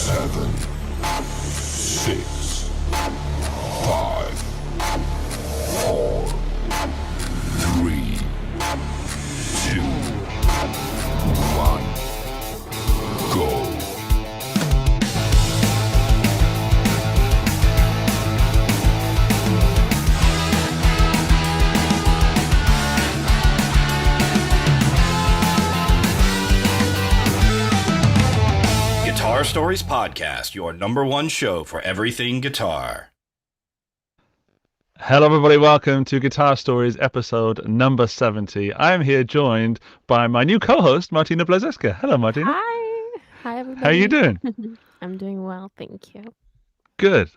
7, 6, 5, 4, 3, 2, 1, go. Guitar Stories Podcast, your number one show for everything guitar. Hello, everybody. Welcome to Guitar Stories, episode number 70. I'm here joined by my new co-host, Martina Blazeska. Hello, Martina. Hi. Hi, everybody. How are you doing? I'm doing well, thank you. Good.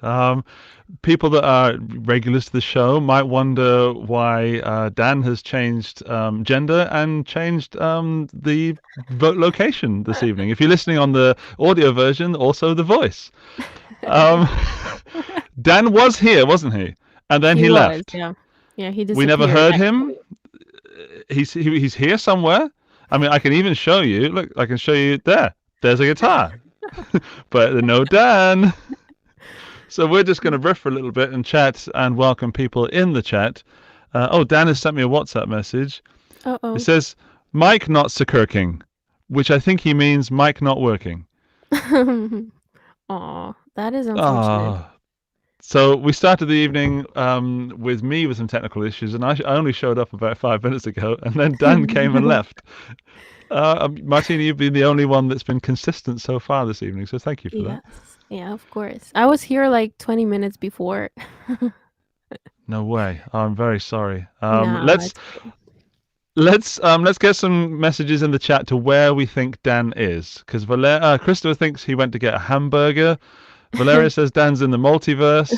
People that are regulars to the show might wonder why Dan has changed gender and changed the location this evening. If you're listening on the audio version, also the voice. Dan was here, wasn't he? And then he left. Yeah, he disappeared. We never heard him. He's here somewhere. I mean, I can even show you. Look, I can show you there. There's a guitar. But no Dan. So we're just going to riff for a little bit and chat and welcome people in the chat. Dan has sent me a WhatsApp message. Uh-oh. It says, Mike not Kirking, which I think he means Mike not working. Aw, that is unfortunate. So we started the evening with me with some technical issues, and I only showed up about 5 minutes ago, and then Dan came and left. Martina, you've been the only one that's been consistent so far this evening, so thank you for that. Yeah, of course. I was here like 20 minutes before. No way. I'm very sorry. No, Let's get some messages in the chat to where we think Dan is, because Christopher thinks he went to get a hamburger. Valeria says Dan's in the multiverse.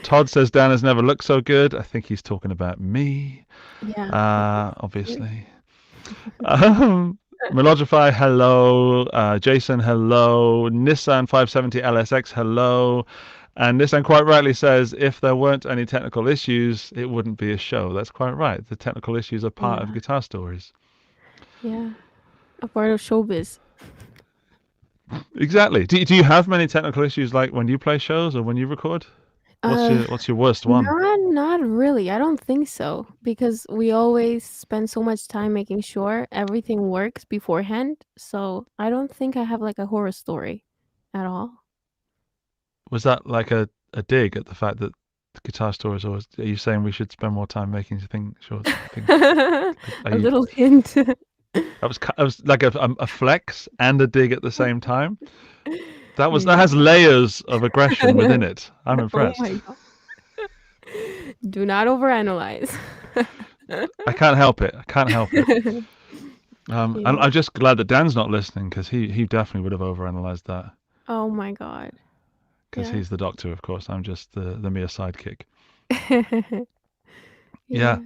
Todd says Dan has never looked so good. I think he's talking about me. Yeah. Obviously. Melodify, hello. Jason, hello. Nissan 570 LSX, hello. And Nissan quite rightly says, if there weren't any technical issues, it wouldn't be a show. That's quite right. The technical issues are part of Guitar Stories. Yeah, a part of showbiz. Exactly. Do you have many technical issues like when you play shows or when you record? What's your worst one? Not really. I don't think so, because we always spend so much time making sure everything works beforehand. So I don't think I have like a horror story at all. Was that like a dig at the fact that Guitar Stories, or are you saying we should spend more time making things sure? A little hint. That was like a flex and a dig at the same time. That has layers of aggression within it. I'm impressed. Oh my God. Do not overanalyze. I can't help it. I'm just glad that Dan's not listening, because he definitely would have overanalyzed that. Oh my God. Because he's the doctor, of course. I'm just the mere sidekick. Yeah.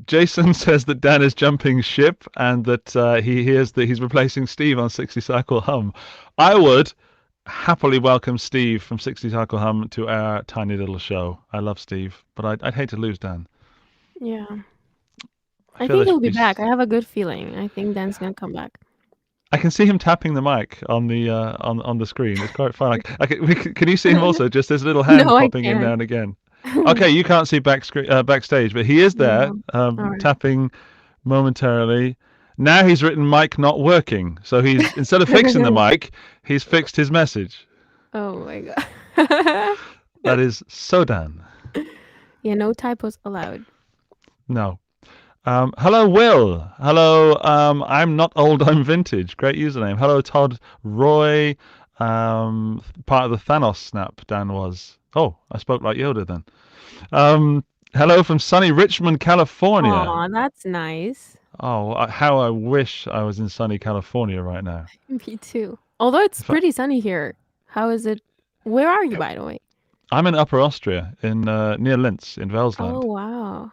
Jason says that Dan is jumping ship and that he hears that he's replacing Steve on 60 Cycle Hum. I would happily welcome Steve from 60 Cycle Hum to our tiny little show. I love Steve, but I'd hate to lose Dan. Yeah. I think he'll be back. I have a good feeling. I think Dan's going to come back. I can see him tapping the mic on the on the screen. It's quite fun. Can you see him also? Just his little hand popping in now and again. Okay, you can't see backstage, but he is there tapping momentarily. Now he's written mic not working, so he's instead of fixing the mic, he's fixed his message. Oh my God. That is so Dan. Yeah, no typos allowed. No. Hello, Will. Hello, I'm not old, I'm vintage. Great username. Hello, Todd Roy. Part of the Thanos snap, Dan was. Oh, I spoke like Yoda then. Hello from sunny Richmond, California. Aw, that's nice. Oh, how I wish I was in sunny California right now. Me too. Although it's pretty sunny here. How is it? Where are you, by the way? I'm in Upper Austria, in near Linz, in Welsland. Oh, wow.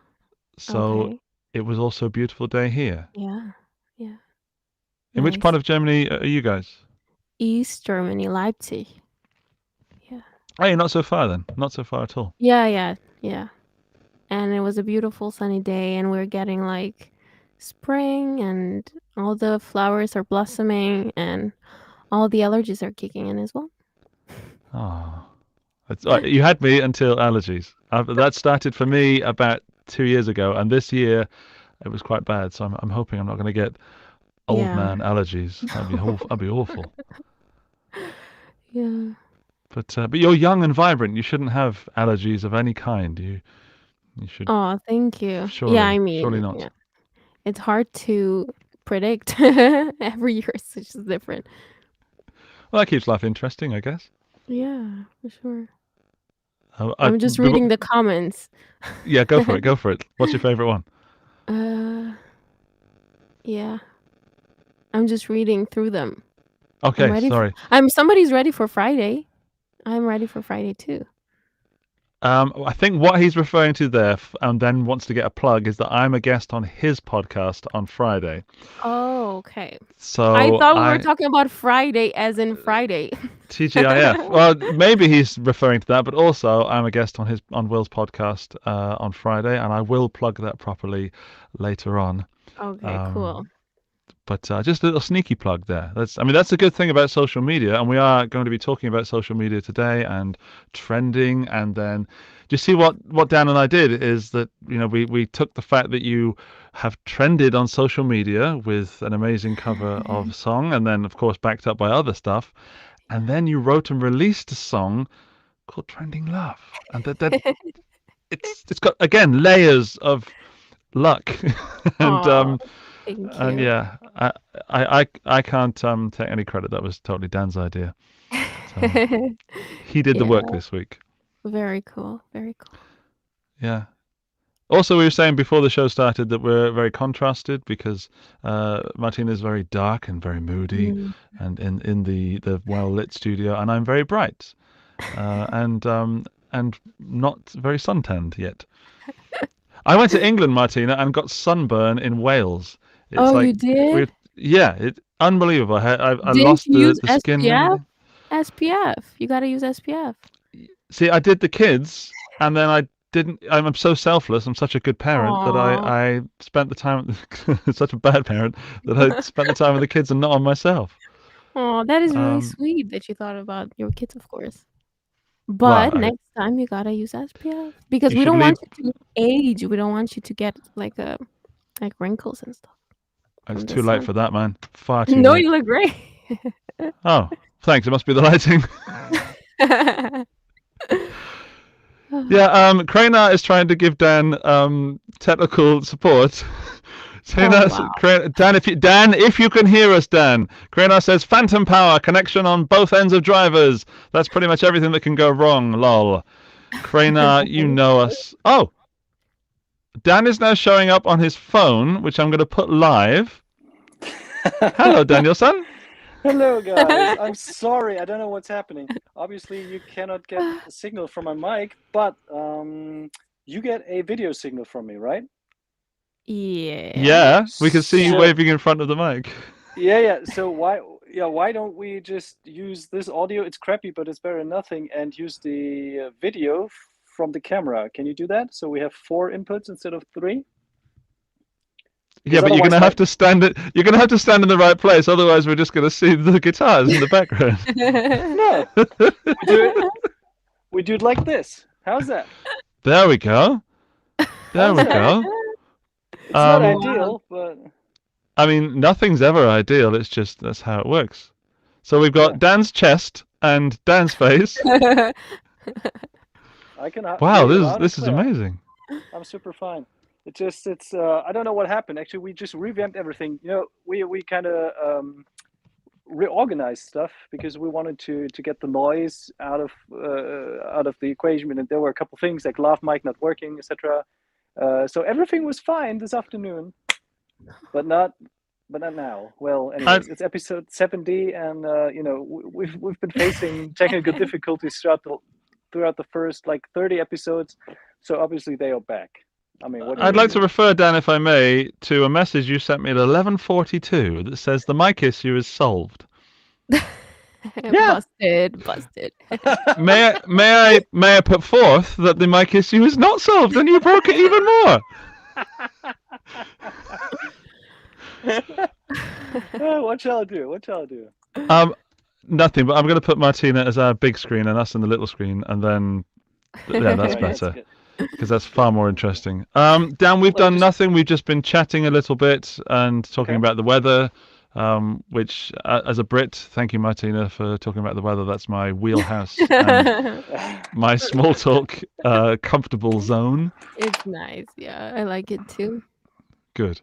So it was also a beautiful day here. Yeah. In which part of Germany are you guys? East Germany, Leipzig. Yeah. Hey, not so far then. Not so far at all. Yeah. And it was a beautiful sunny day, and we're getting like spring, and all the flowers are blossoming, and all the allergies are kicking in as well. Oh, you had me until allergies. That started for me about 2 years ago, and this year it was quite bad. So I'm hoping I'm not going to get old Yeah. man allergies. That'd be awful. Yeah. But you're young and vibrant. You shouldn't have allergies of any kind. You should Oh, thank you. Yeah, I surely mean, not. yeah. It's hard to predict. Every year is just different. Well, that keeps life interesting, I guess. Yeah, for sure. Uh, I, I'm just reading the comments. Yeah, go for it. Go for it. What's your favorite one? Yeah. I'm just reading through them. Okay, sorry. Somebody's ready for Friday. I'm ready for Friday too. I think what he's referring to there, and then wants to get a plug, is that I'm a guest on his podcast on Friday. Oh, okay. So I thought we were talking about Friday as in Friday. TGIF. Well, maybe he's referring to that, but also I'm a guest on Will's podcast on Friday, and I will plug that properly later on. Okay, cool. But just a little sneaky plug there. That's a good thing about social media, and we are going to be talking about social media today and trending. And then, do you see what Dan and I did is that we took the fact that you have trended on social media with an amazing cover of a song, and then of course backed up by other stuff, and then you wrote and released a song called "Trending Love," and that it's got again layers of luck and thank you. and yeah, I can't take any credit. That was totally Dan's idea. So he did the work this week. Very cool. Very cool. Yeah. Also, we were saying before the show started that we're very contrasted because Martina is very dark and very moody, and in the well lit studio, and I'm very bright, and not very suntanned yet. I went to England, Martina, and got sunburn in Wales. It's you did? Yeah, it's unbelievable. I Didn't lost you use the skin. SPF? SPF. You gotta use SPF. See, I did the kids, and then I didn't. I'm so selfless. I'm such a good parent that I spent the time. Such a bad parent that I spent the time with the kids and not on myself. Oh, that is really sweet that you thought about your kids, of course. But next time you gotta use SPF because we don't want you to age. We don't want you to get like wrinkles and stuff. It's too late for that, man. Far too late. No, you look great. Oh, thanks. It must be the lighting. Yeah, Krana is trying to give Dan technical support. Dan, if you can hear us, Dan. Krana says phantom power connection on both ends of drivers. That's pretty much everything that can go wrong. Lol. Krana, you know us. Oh, Dan is now showing up on his phone, which I'm going to put live. Hello, Danielson. Hello, guys. I'm sorry. I don't know what's happening. Obviously, you cannot get a signal from my mic, but you get a video signal from me, right? Yeah. Yeah, we can see you waving in front of the mic. Yeah. So why don't we just use this audio? It's crappy, but it's better than nothing, and use the video from the camera. Can you do that? So we have 4 inputs instead of 3. Yeah, but you're gonna have to stand it. You're gonna have to stand in the right place. Otherwise, we're just gonna see the guitars in the background. No, we do it like this. How's that? There we go. There we go. It's not ideal, but I mean, nothing's ever ideal. It's just that's how it works. So we've got Dan's chest and Dan's face. Wow, this is amazing. I'm super fine. It's I don't know what happened. Actually, we just revamped everything. We kind of reorganized stuff because we wanted to get the noise out of the equation, and there were a couple things like lav mic not working, etc. So everything was fine this afternoon, but not now. Well, anyways, it's episode 70, and we've been facing technical difficulties throughout the first 30 episodes. So obviously they are back. I mean, I'd like to refer, Dan, if I may, to a message you sent me at 11:42 that says the mic issue is solved. Busted. May I put forth that the mic issue is not solved, and you broke it even more. What shall I do? Nothing, but I'm going to put Martina as our big screen and us in the little screen, and then yeah, that's better because that's far more interesting. Dan, we've done nothing. We've just been chatting a little bit and talking about the weather. Which, as a Brit, thank you, Martina, for talking about the weather. That's my wheelhouse, and my small talk, comfortable zone. It's nice. Yeah, I like it too. Good.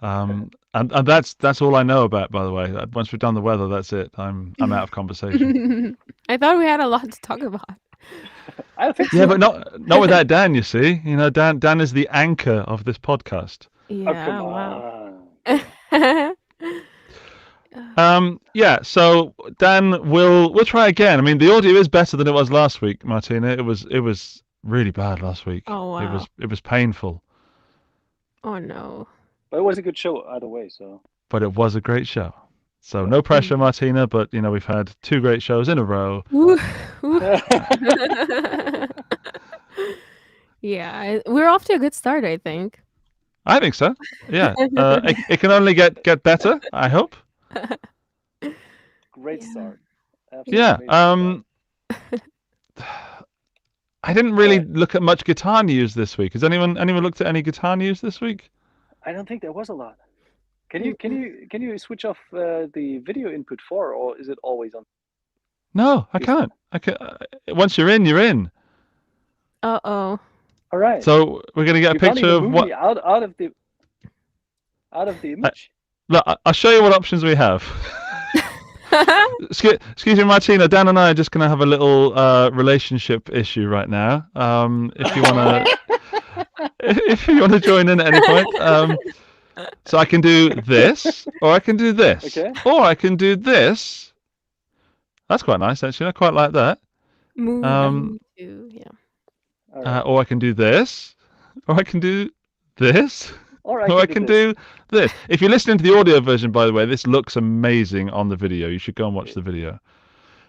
And that's all I know about, by the way. Once we've done the weather, that's it. I'm out of conversation. I thought we had a lot to talk about. I think so. Yeah, but not without Dan. You see, Dan is the anchor of this podcast. Yeah. Wow. Yeah. So Dan, we'll try again. I mean, the audio is better than it was last week, Martina. It was really bad last week. Oh wow. It was painful. Oh no. But it was a good show either way. So. But it was a great show. So no pressure, Martina. But we've had 2 great shows in a row. Yeah, we're off to a good start, I think. I think so. Yeah. It can only get better, I hope. Great start. Absolutely. Yeah. I didn't really look at much guitar news this week. Has anyone looked at any guitar news this week? I don't think there was a lot. Can you switch off the video input or is it always on? No, I can't. Once you're in, you're in. Uh-oh. All right. So we're gonna get a picture of what out of the image. Look, I'll show you what options we have. Excuse me, Martina. Dan and I are just gonna have a little relationship issue right now. If you wanna join in at any point. So I can do this, or I can do this, or I can do this. That's quite nice, actually. I quite like that. Or I can do this, or I can do this, or I can do this. If you're listening to the audio version, by the way, this looks amazing on the video. You should go and watch the video.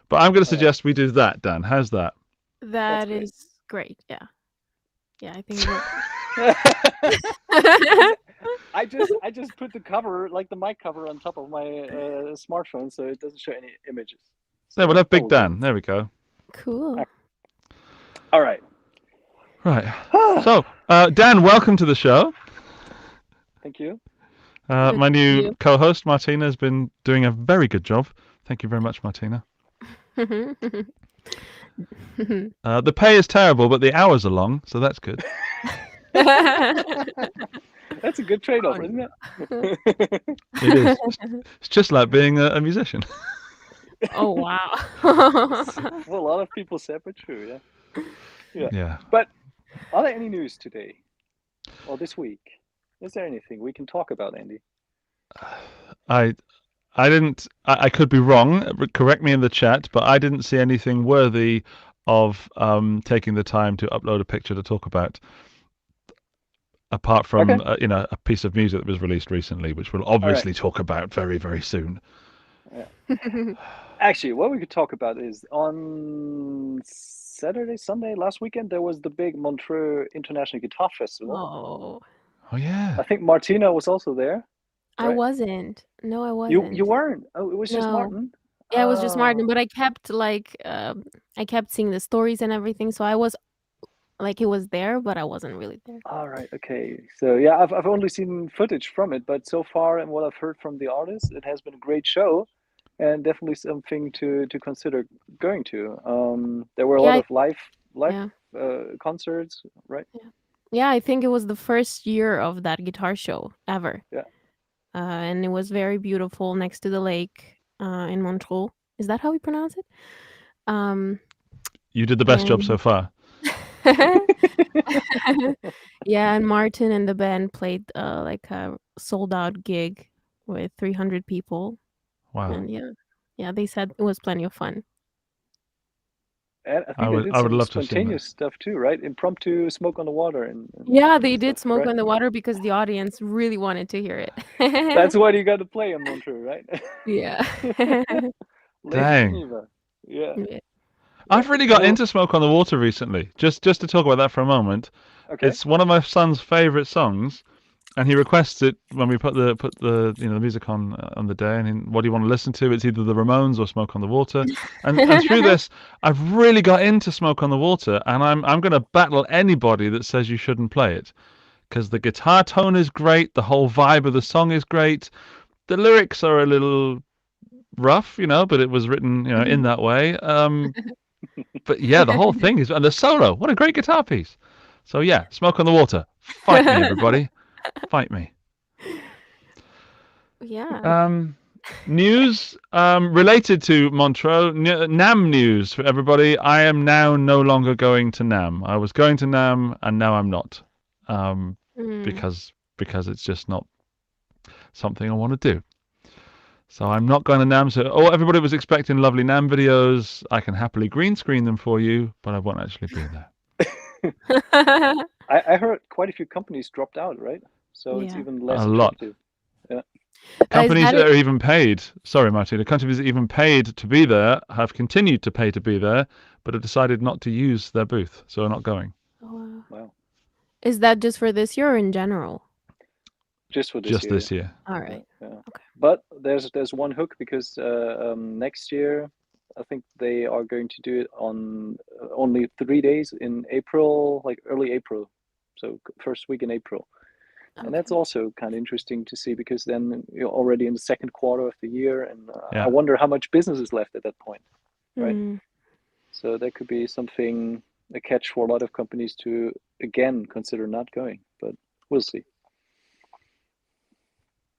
But I'm going to suggest we do that, Dan. How's that? That is great. Yeah. Yeah, I think. I just put the cover, like the mic cover, on top of my smartphone, so it doesn't show any images. So we'll have Big Dan. There we go. Cool. All right. Right. So, Dan, welcome to the show. Thank you. My new co-host, Martina, has been doing a very good job. Thank you very much, Martina. The pay is terrible, but the hours are long, so that's good. That's a good trade-off, isn't it? It is. It's just like being a musician. Oh, wow. Well, a lot of people say, but true, yeah. But are there any news today or this week? Is there anything we can talk about, Andy? I didn't. I could be wrong. Correct me in the chat, but I didn't see anything worthy of taking the time to upload a picture to talk about. Apart from a piece of music that was released recently, which we'll obviously talk about very, very soon. Yeah. Actually, what we could talk about is on Saturday, Sunday, last weekend, there was the big Montreux International Guitar Festival. Oh yeah. I think Martina was also there. Right? I wasn't. No, I wasn't. You weren't. Oh, it was just Martin. Yeah, it was just Martin. But I kept I kept seeing the stories and everything, so I was. Like, it was there, but I wasn't really there. All right, okay. So yeah, I've only seen footage from it, but so far and what I've heard from the artists, it has been a great show, and definitely something to consider going to. There were a lot of live concerts, right? Yeah, I think it was the first year of that guitar show ever. Yeah. And it was very beautiful next to the lake in Montreux. Is that how we pronounce it? You did the best job so far. Yeah, and Martin and the band played like a sold out gig with 300 people. Wow. And yeah, they said it was plenty of fun. And I think I would love spontaneous stuff too, right? Impromptu smoke on the water and yeah, they did smoke on the water because the audience really wanted to hear it. That's what you got to play in Montreux, right? Yeah. Dang. Geneva. Yeah. I've really got into Smoke on the Water recently. Just to talk about that for a moment. Okay. It's one of my son's favorite songs, And he requests it when we put the the music on the day, and what do you want to listen to? It's either the Ramones or Smoke on the Water. And through this, I've really got into Smoke on the Water, and I'm going to battle anybody that says you shouldn't play it, because the guitar tone is great, the whole vibe of the song is great, the lyrics are a little rough, but it was written in that way. But yeah, the whole thing is, and the solo, what a great guitar piece. So yeah, Smoke on the Water, fight me, everybody. Fight me. Yeah. News related to Montreux. NAMM news for everybody. I am now no longer going to NAMM. I was going to NAMM and now I'm not. Because it's just not something I want to do. So I'm not going to NAMM. So everybody was expecting lovely NAMM videos. I can happily green screen them for you, but I won't actually be there. I heard quite a few companies dropped out, right? So it's even less attractive. Yeah. Companies that are even paid. Sorry, Martina. Companies that are even paid to be there have continued to pay to be there, but have decided not to use their booth, so are not going. Oh, wow. Is that just for this year or in general? Just for this year. Just this year. All right. Yeah. Okay. But there's one hook, because next year I think they are going to do it on only 3 days in April, like early April. So first week in April. Okay. And that's also kind of interesting to see, because then you're already in the second quarter of the year, and I wonder how much business is left at that point, right? So that could be something, a catch for a lot of companies to again consider not going, but we'll see.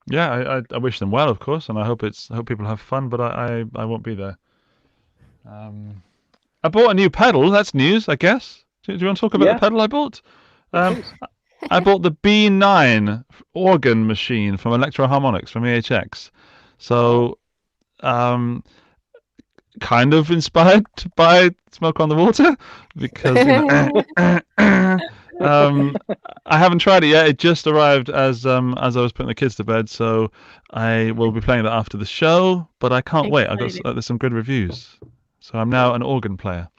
Yeah, I wish them well, of course, and I hope people have fun, but I won't be there. I bought a new pedal. That's news, I guess. Do you want to talk about the pedal I bought? I bought the B9 organ machine from Electro Harmonics from EHX. So, kind of inspired by Smoke on the Water, because I haven't tried it yet. It just arrived as I was putting the kids to bed, so I will be playing that after the show. But I can't wait. There's some good reviews, so I'm now an organ player.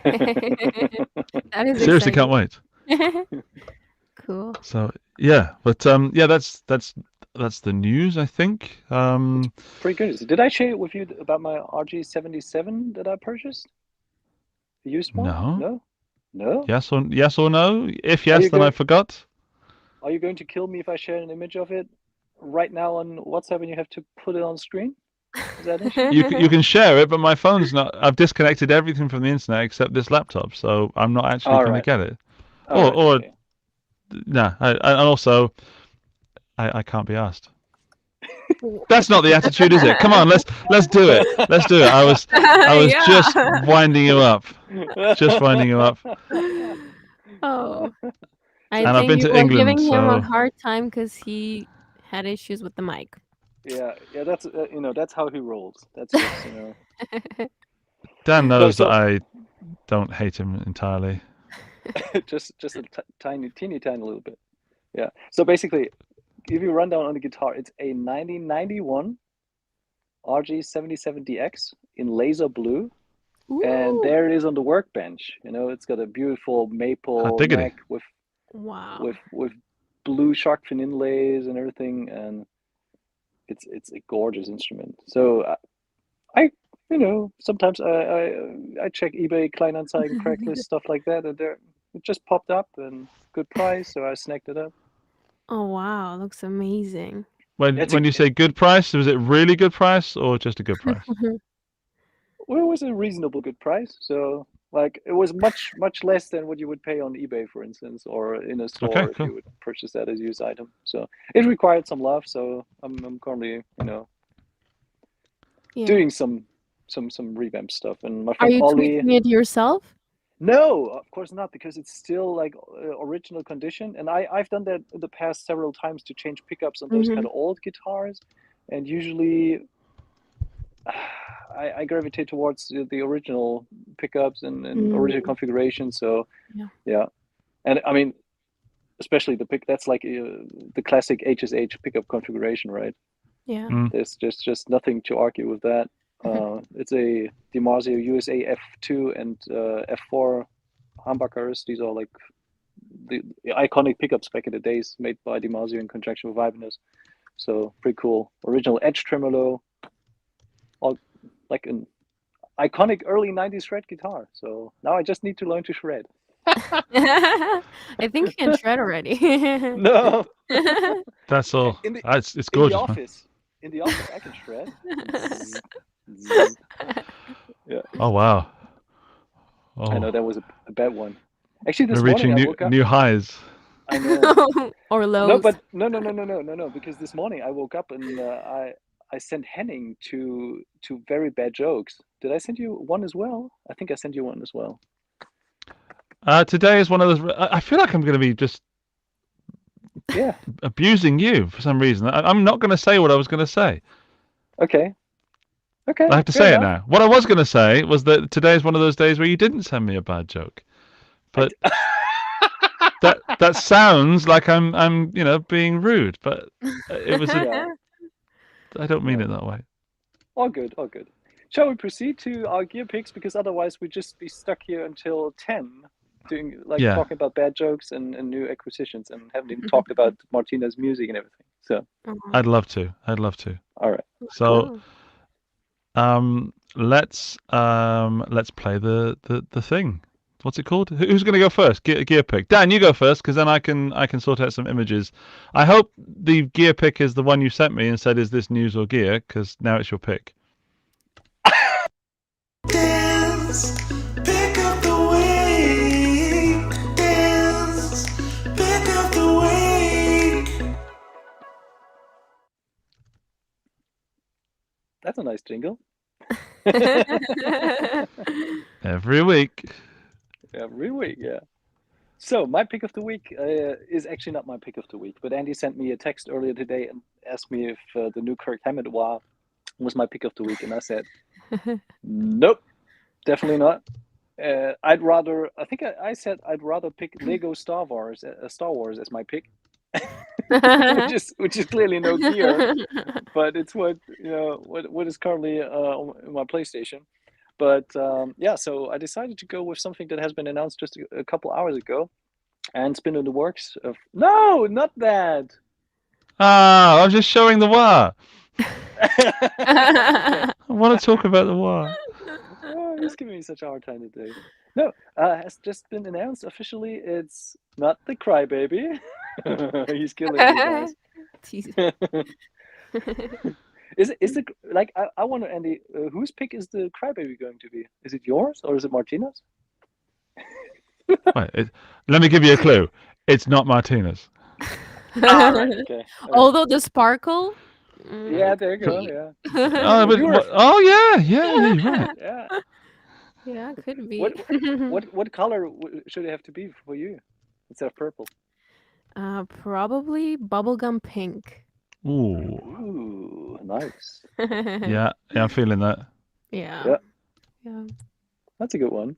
That is seriously exciting. Can't wait. Cool. So yeah, but that's the news, I think. Pretty good. Did I share with you about my RG77 that I purchased? The used one? No. Yes or no? If yes, then I forgot. Are you going to kill me if I share an image of it right now on WhatsApp and you have to put it on screen? Is that an issue? You can share it, but my phone's not. I've disconnected everything from the internet except this laptop, so I'm not actually going to get it. Okay. No, and also I can't be asked. That's not the attitude, is it? Come on, let's do it. Let's do it. I was just winding you up. Just winding you up. Oh. I've been to England, giving him a hard time because he had issues with the mic. Yeah. That's that's how he rolls. That's just Dan knows that I don't hate him entirely. just a teeny little bit. Yeah. So basically, if you run down on the guitar, it's a 1991 RG77DX in laser blue. Ooh. And there it is on the workbench. It's got a beautiful maple neck with blue shark fin inlays and everything, and it's a gorgeous instrument. So I sometimes I check eBay, Kleinanzeigen, Craigslist, stuff like that, and it just popped up and good price, so I snagged it up. Oh wow, looks amazing. When you say good price, was it really good price or just a good price? Well, it was a reasonable good price. So like it was much less than what you would pay on eBay, for instance, or in a store if you would purchase that as a used item. So it required some love. So I'm currently doing some revamp stuff. And my friend Ollie, tweaking it yourself? No, of course not, because it's still like original condition. And I've done that in the past several times to change pickups on those kind of old guitars. And usually I gravitate towards the original pickups and original configuration. So yeah. And I mean, especially that's like the classic HSH pickup configuration, right? Yeah. There's just nothing to argue with that. It's a DiMarzio USA F2 and F4 humbuckers. These are like the iconic pickups back in the days, made by DiMarzio in conjunction with Ibanez. So pretty cool. Original edge tremolo, all like an iconic early 90s shred guitar. So now I just need to learn to shred. I think you can shred already. No. That's all. It's gorgeous. In the office, I can shred. Zzz, zzz. Yeah. Oh wow. Oh. I know that was a bad one. Actually, this We're morning reaching I woke up. new highs. I know. Or lows. No, but no. Because this morning I woke up and I sent Henning to very bad jokes. Did I send you one as well? I think I sent you one as well. Today is one of those. I feel like I'm going to be just abusing you for some reason. I'm not going to say what I was going to say. Okay. I have to say it now. What I was going to say was that today is one of those days where you didn't send me a bad joke, but that sounds like I'm being rude, but it was. I don't mean it that way. All good. Shall we proceed to our gear picks? Because otherwise we'd just be stuck here until 10, talking about bad jokes and new acquisitions, and haven't even talked about Martina's music and everything. So I'd love to. All right. So let's play the thing. What's it called? Who's going to go first? Gear pick. Dan, you go first, because then I can sort out some images. I hope the gear pick is the one you sent me and said, "Is this news or gear?" Because now it's your pick. Dance, pick up the week. Dance, pick up the week. That's a nice jingle. Every week. Every week, yeah. So my pick of the week is actually not my pick of the week, but Andy sent me a text earlier today and asked me if the new Kirk Hammett was my pick of the week, and I said, nope, definitely not. I said I'd rather pick Lego Star Wars as my pick, which is clearly no gear, but it's what is currently on my PlayStation. But so I decided to go with something that has been announced just a couple hours ago, and it's been in the works. No, not that. Ah, I'm just showing the wah. I want to talk about the wah. Oh, he's giving me such a hard time today. No, has just been announced officially. It's not the Crybaby. He's killing me, guys. Is the I wonder, Andy, whose pick is the Crybaby going to be? Is it yours or is it Martina's? Wait, let me give you a clue. It's not Martina's. Right, okay. Although the sparkle. Yeah, there you go. Yeah. Yeah, you're right. Yeah. Yeah, could be. What color should it have to be for you instead of purple? Probably bubblegum pink. Ooh, nice. Yeah, I'm feeling that. Yeah. That's a good one.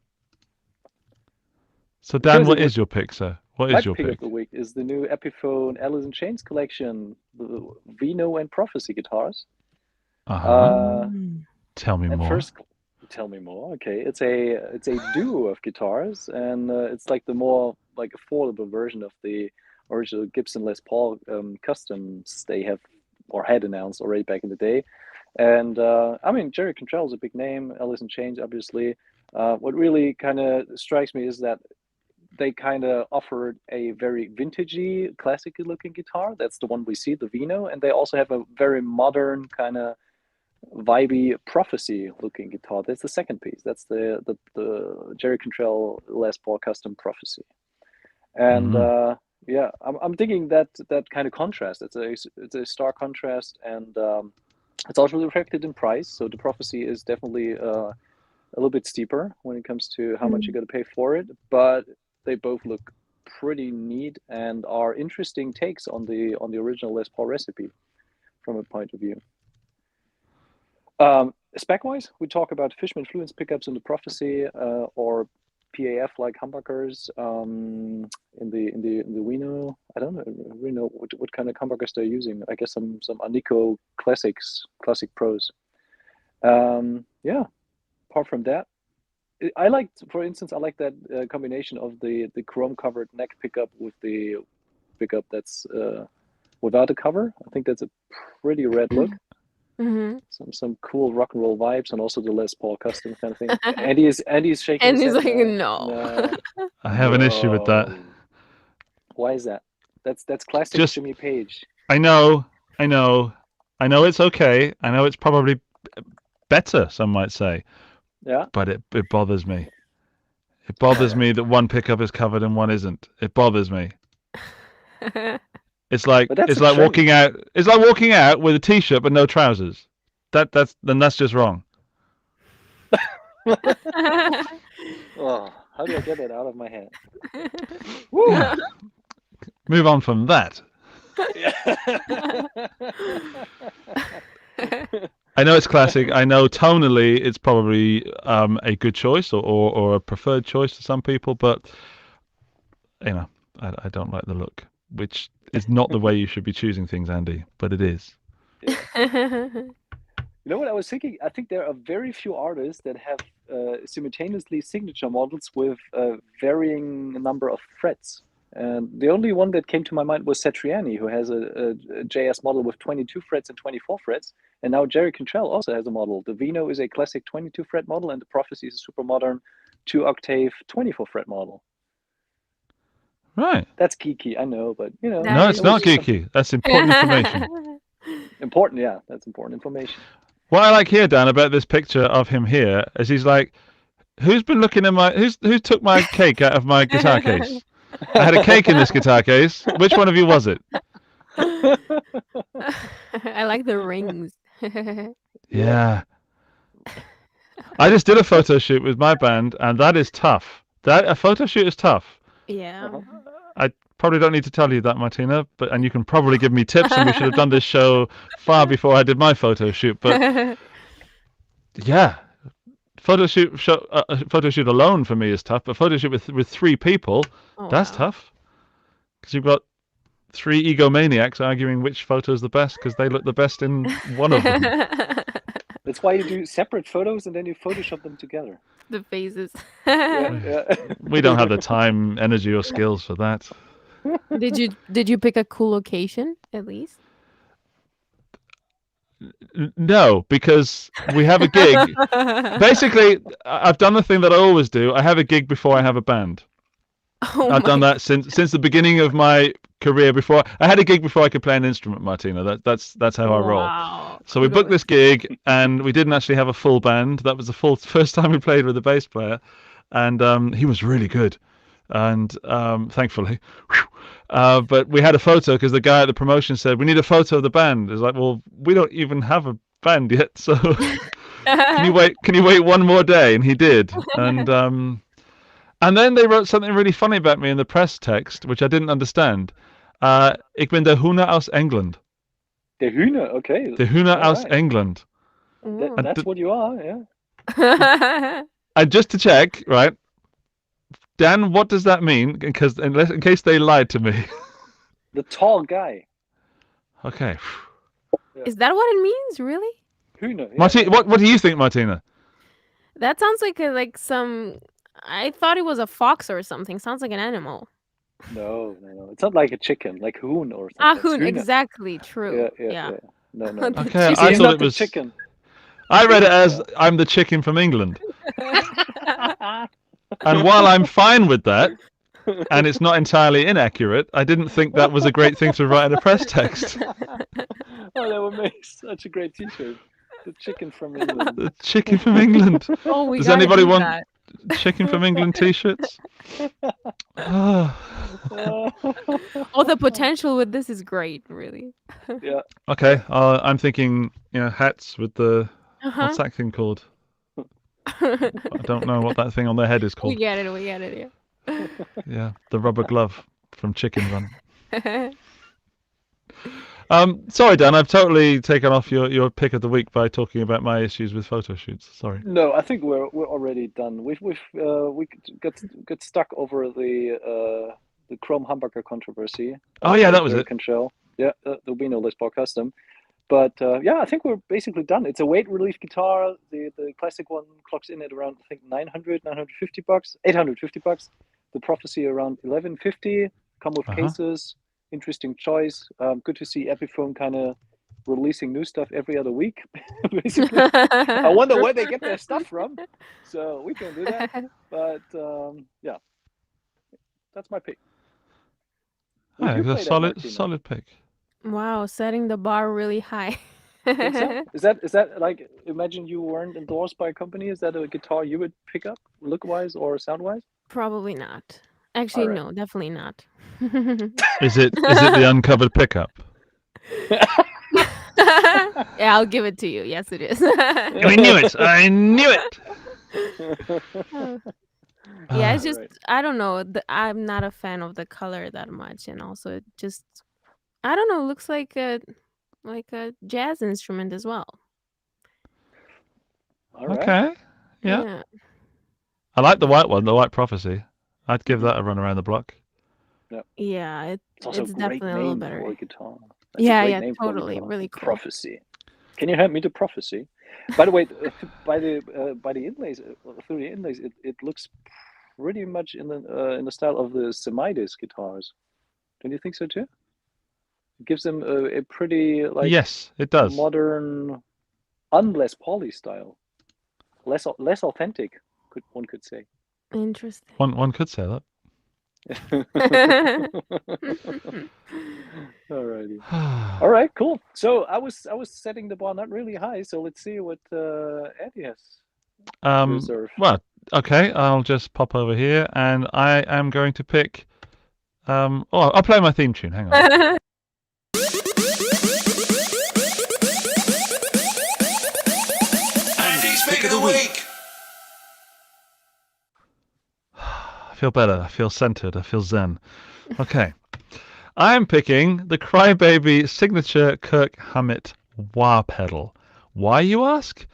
So Dan, what is your pick, sir? What is your pick? My pick of the week is the new Epiphone Alice in Chains collection, the Vino and Prophecy guitars. Tell me more. Tell me more. Okay, it's a duo of guitars, and it's like the more affordable version of the original Gibson Les Paul customs they have or had announced already back in the day. And Jerry Cantrell is a big name. Alice in Chains, obviously. What really kind of strikes me is that they kind of offered a very vintagey, classical looking guitar. That's the one we see, the Vino. And they also have a very modern kind of vibey Prophecy looking guitar. That's the second piece. That's the Jerry Cantrell Les Paul custom Prophecy. And I'm digging that kind of contrast. It's a stark contrast, and it's also reflected in price. So the Prophecy is definitely a little bit steeper when it comes to how much you got to pay for it, but they both look pretty neat and are interesting takes on the original Les Paul recipe from a point of view. Spec-wise, we talk about Fishman Fluence pickups in the Prophecy, or PAF like humbuckers in the Vino. I don't really know what kind of humbuckers they're using. I guess some Anico classic pros. Apart from that, I like, for instance, I like that combination of the chrome covered neck pickup with the pickup that's without a cover. I think that's a pretty rad look. Some cool rock and roll vibes, and also the Les Paul custom kind of thing. Andy's shaking. And his he's head, like, no. I have an issue with that. Why is that? That's classic Jimmy Page. I know it's okay. I know it's probably better, some might say. Yeah. But it bothers me. It bothers me that one pickup is covered and one isn't. It bothers me. It's like walking out. It's like walking out with a t-shirt but no trousers. That's just wrong. Oh, how do I get that out of my head? Yeah. Move on from that. I know it's classic. I know tonally it's probably a good choice or a preferred choice to some people, but I don't like the look, which is not the way you should be choosing things, Andy, but it is. You know what I was thinking? I think there are very few artists that have simultaneously signature models with a varying number of frets. And the only one that came to my mind was Satriani, who has a JS model with 22 frets and 24 frets. And now Jerry Cantrell also has a model. The Vino is a classic 22 fret model, and the Prophecy is a super modern 2-octave 24 fret model. Right. That's geeky, I know, but No, it's not geeky. That's important information. Important, yeah. That's important information. What I like here, Dan, about this picture of him here is he's like, who's been looking at who took my cake out of my guitar case? I had a cake in this guitar case. Which one of you was it? I like the rings. Yeah. I just did a photo shoot with my band, and that is tough. A photo shoot is tough. Yeah. I probably don't need to tell you that, Martina, and you can probably give me tips, and we should have done this show far before I did my photo shoot. But yeah, photo shoot alone for me is tough. But photo shoot with 3 people, that's tough. Because you've got 3 egomaniacs arguing which photo is the best because they look the best in one of them. That's why you do separate photos and then you Photoshop them together. The phases. We don't have the time, energy, or skills for that. Did you pick a cool location at least? No, because we have a gig. Basically, I've done the thing that I always do. I have a gig before I have a band. I've done that since the beginning of my career. Before I had a gig before I could play an instrument, Martina. That's how I roll. So we booked this gig, and we didn't actually have a full band. That was the first time we played with a bass player, and he was really good, and thankfully. But we had a photo because the guy at the promotion said we need a photo of the band. It's like, well, we don't even have a band yet, so can you wait one more day? And he did, and then they wrote something really funny about me in the press text, which I didn't understand. Ik ben de Huna aus England. De Huna, okay. De Huna aus England. That's what you are, yeah. And just to check, right, Dan, what does that mean? Because in case they lied to me. The tall guy. Okay. Is that what it means, really? Huna. Yeah. Martina, what do you think, Martina? That sounds like some. I thought it was a fox or something. Sounds like an animal. No. It's not like a chicken, like hoon or something. Ah, hoon, exactly. True. Yeah. No. Okay, I thought it was chicken. I read it as I'm the chicken from England. And while I'm fine with that, and it's not entirely inaccurate, I didn't think that was a great thing to write in a press text. Oh, that would make such a great t-shirt. The chicken from England. The chicken from England. Oh, Does anybody want chicken from England t-shirts? Oh, the potential with this is great, really. Yeah. Okay, I'm thinking, hats with the what's that thing called? I don't know what that thing on their head is called. We get it, yeah. Yeah, the rubber glove from Chicken Run. Sorry, Dan, I've totally taken off your pick of the week by talking about my issues with photo shoots. Sorry. No, I think we're already done. We got stuck over the chrome humbucker controversy. Oh yeah, that was it. Control. Yeah, the Vino Les Paul custom. But yeah, I think we're basically done. It's a weight relief guitar. The classic one clocks in at around, I think, $950, $850. The Prophecy around $1150. Come with cases. Interesting choice. Good to see Epiphone kind of releasing new stuff every other week. Basically, I wonder where they get their stuff from. So we can do that. But yeah, that's my pick. Yeah, it's a solid pick. Wow, setting the bar really high. Think so? Is that like, imagine you weren't endorsed by a company? Is that a guitar you would pick up, look-wise or sound-wise? Probably not. Actually, All right. no, definitely not. Is it the uncovered pickup? Yeah, I'll give it to you. Yes, it is. I knew it. I knew it. Yeah, it's just, I don't know. I'm not a fan of the color that much, and also it just, I don't know, looks like a jazz instrument as well. All right. Okay. Yeah. I like the white one, the White Prophecy. I'd give that a run around the block. Yeah, It's also it's a great definitely a little name better. for a guitar. That's Yeah, a great yeah, name for a totally, guitar. really cool. Prophecy. Can you hand me the Prophecy? By the way, by the inlays, through the inlays, it looks pretty much in the style of the Semidis guitars. Don't you think so too? It gives them a pretty, like, yes, it does, modern, unless Pauly style, less authentic. One could say. Interesting. One could say that. Alrighty. All right, cool. So I was setting the bar not really high. So let's see what Eddie has reserved. Well, okay, I'll just pop over here, and I am going to pick. I'll play my theme tune. Hang on. Andy's pick of the week. I feel better. I feel centered. I feel zen. Okay. I am picking the Crybaby signature Kirk Hammett wah pedal. Why, you ask?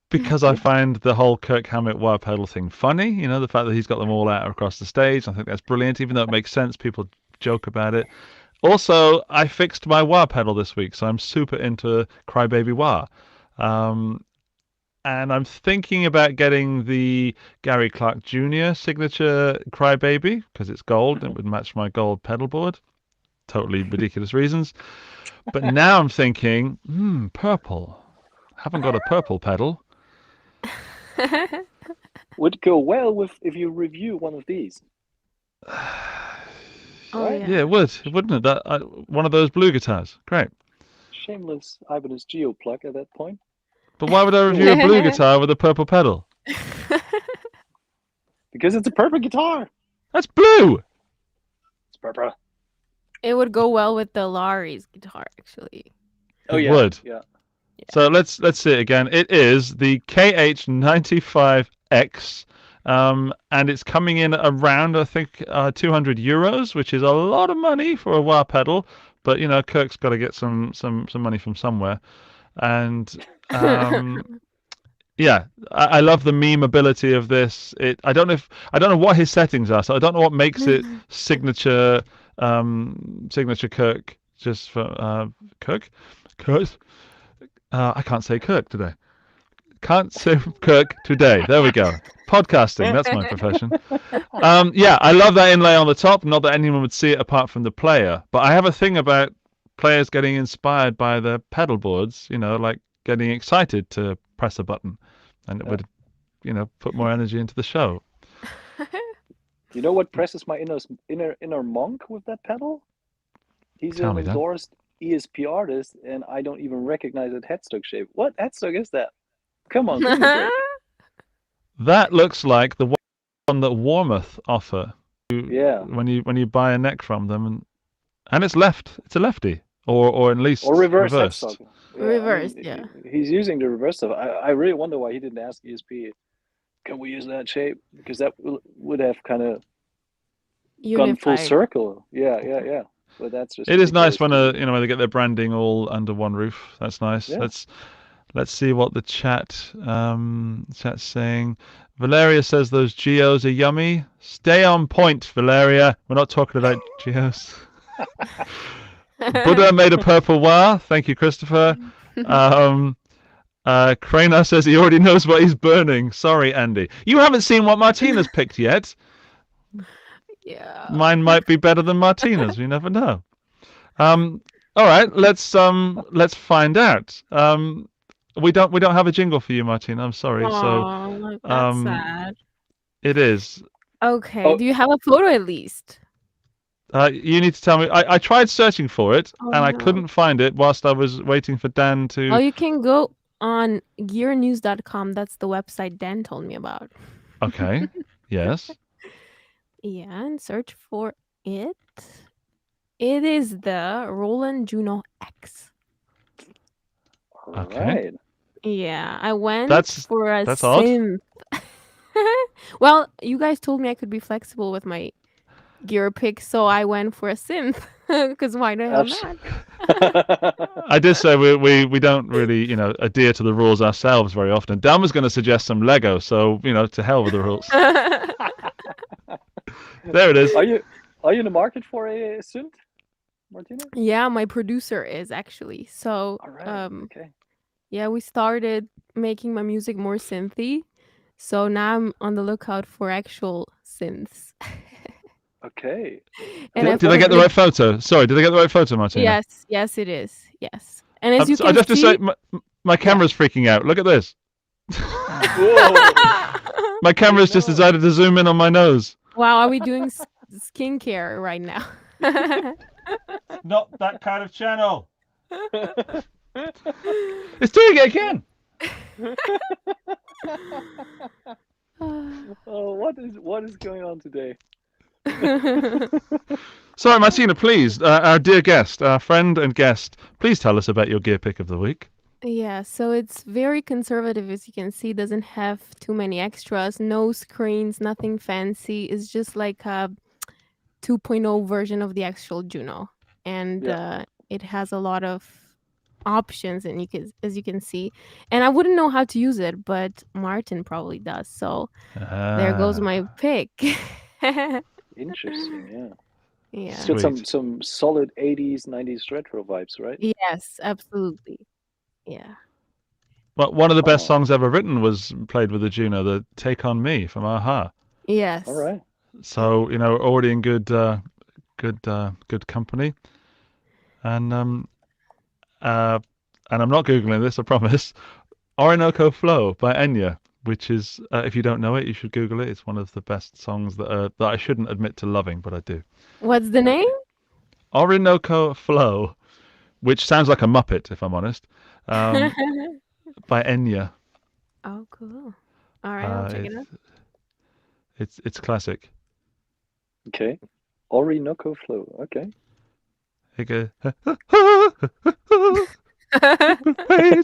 Because I find the whole Kirk Hammett wah pedal thing funny. You know, the fact that he's got them all out across the stage. I think that's brilliant, even though it makes sense. People joke about it. Also, I fixed my wah pedal this week, so I'm super into Crybaby wah. And I'm thinking about getting the Gary Clark Jr. signature Crybaby because it's gold and it would match my gold pedal board. Totally ridiculous reasons. But now I'm thinking, purple. Haven't got a purple pedal. Would go well with if you review one of these. Right? Yeah, it would, wouldn't it? One of those blue guitars. Great. Shameless Ibanez Geo plug at that point. But why would I review a blue guitar with a purple pedal? Because it's a purple guitar. That's blue. It's purple. It would go well with the Laurie's guitar, actually. Oh, It yeah. would. Yeah. So let's see it again. It is the KH95X, and it's coming in around, I think, €200, which is a lot of money for a wah pedal. But you know, Kirk's got to get some money from somewhere, and yeah, I love the meme ability of this. I don't know what his settings are, so I don't know what makes it signature Kirk. Just for Kirk. I can't say Kirk today. Can't say Kirk today. There we go. Podcasting, that's my profession. Yeah, I love that inlay on the top. Not that anyone would see it apart from the player. But I have a thing about players getting inspired by the pedal boards, you know, like getting excited to press a button. And it would, you know, put more energy into the show. You know what presses my inner monk with that pedal? He's an endorsed ESP artist, and I don't even recognize that headstock shape. What headstock is that? Come on. That looks like the one that Warmouth offer. Yeah. When you buy a neck from them, and it's a lefty, or at least reversed. reversed. Yeah, Reversed, I mean, yeah. He's using the reverse stuff. I really wonder why he didn't ask ESP, can we use that shape? Because that would have kind of gone full circle. Yeah. But that's just. It is nice when when they get their branding all under one roof. That's nice. Yeah. Let's see what the chat's saying. Valeria says those Geos are yummy. Stay on point, Valeria. We're not talking about Geos. Buddha made a purple wah. Thank you, Christopher. Craner says he already knows what he's burning. Sorry, Andy. You haven't seen what Martina's picked yet. Yeah. Mine might be better than Martina's. We never know. All right, let's find out. We don't have a jingle for you, Martina. I'm sorry. Aww, that's sad. It is. Okay. Do you have a photo at least? You need to tell me. I tried searching for it and I couldn't find it whilst I was waiting for Dan to. Oh, you can go on gearnews.com. That's the website Dan told me about. Okay. Yes. Yeah, and search for it. It is the Roland Juno X. Okay. Right. Yeah, I went That's for a synth. Well, you guys told me I could be flexible with my gear pick, so I went for a synth. Because why the hell not? I did say we don't really, adhere to the rules ourselves very often. Dan was going to suggest some Lego, so, to hell with the rules. There it is. Are you in the market for a synth, Martina? Yeah, my producer is actually. So, All right. Okay. Yeah, we started making my music more synthy. So now I'm on the lookout for actual synths. Okay. And did I get the right photo? Sorry, did I get the right photo, Martina? Yes, it is. Yes. And as you can I have to see, say, my camera's freaking out. Look at this. My camera's just decided to zoom in on my nose. Wow, are we doing skincare right now? Not that kind of channel. It's doing it again. Oh, what is going on today? Sorry, Martina, please, our dear guest, our friend and guest, please tell us about your gear pick of the week. Yeah, so it's very conservative, as you can see. Doesn't have too many extras, no screens, nothing fancy. It's just like a 2.0 version of the actual Juno, and it has a lot of options, and as you can see. And I wouldn't know how to use it, but Martin probably does. So there goes my pick. Interesting, yeah. Yeah. It's got some solid 80s, 90s retro vibes, right? Yes, absolutely. Yeah. Well, one of the best songs ever written was played with the Juno, the "Take on Me" from Aha. Yes. All right. So already in good company, and I'm not googling this, I promise. Orinoco Flow by Enya, which is, if you don't know it, you should Google it. It's one of the best songs that I shouldn't admit to loving, but I do. What's the name? Orinoco Flow, which sounds like a Muppet, if I'm honest, by Enya. Oh, cool. All right, I'll check it out. It's classic. Okay. Orinoco Flow. Okay. It goes,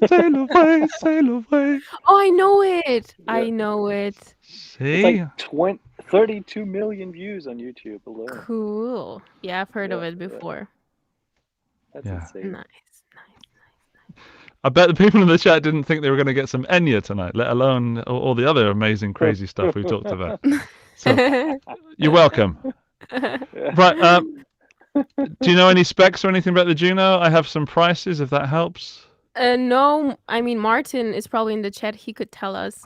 sail away, sail away. Oh, I know it. Yeah. I know it. See? It's like 32 million views on YouTube alone. Cool. Yeah, I've heard of it before. That's insane. Nice. I bet the people in the chat didn't think they were going to get some Enya tonight, let alone all the other amazing, crazy stuff we've talked about. So, you're welcome. Right. Do you know any specs or anything about the Juno? I have some prices, if that helps. No, I mean, Martin is probably in the chat. He could tell us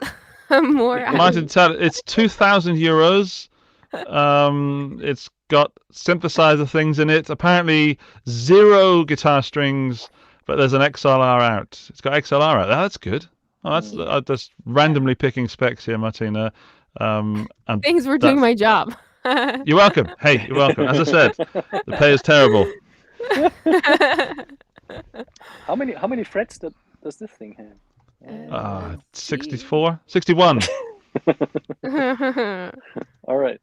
more. Martin, it's 2,000 euros. It's got synthesizer things in it. Apparently 0 guitar strings, but there's an XLR out. It's got XLR out. That's good. Oh, that's just randomly picking specs here, Martina. And thanks for doing my job. You're welcome. Hey, you're welcome. As I said, the pay is terrible. How many frets does this thing have? 64, 61. All right,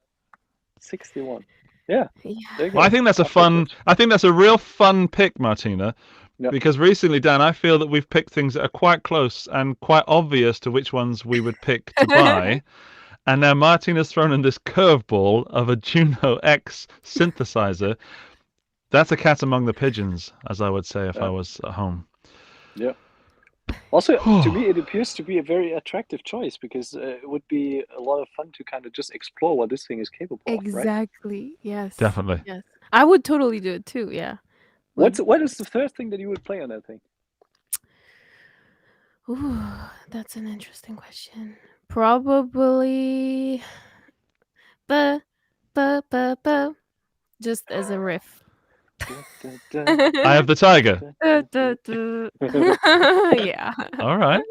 61. Yeah. Well, I think that's a real fun pick, Martina. Yep. Because recently, Dan, I feel that we've picked things that are quite close and quite obvious to which ones we would pick to buy. And now Martina's thrown in this curveball of a Juno X synthesizer. That's a cat among the pigeons, as I would say if I was at home. Yeah. Also, to me, it appears to be a very attractive choice because it would be a lot of fun to kind of just explore what this thing is capable of. Exactly. Right? Yes. Definitely. Yes. I would totally do it too. Yeah. What is the first thing that you would play on that thing? Ooh, that's an interesting question. Probably ba ba ba ba, just as a riff. I have the tiger. Yeah. All right.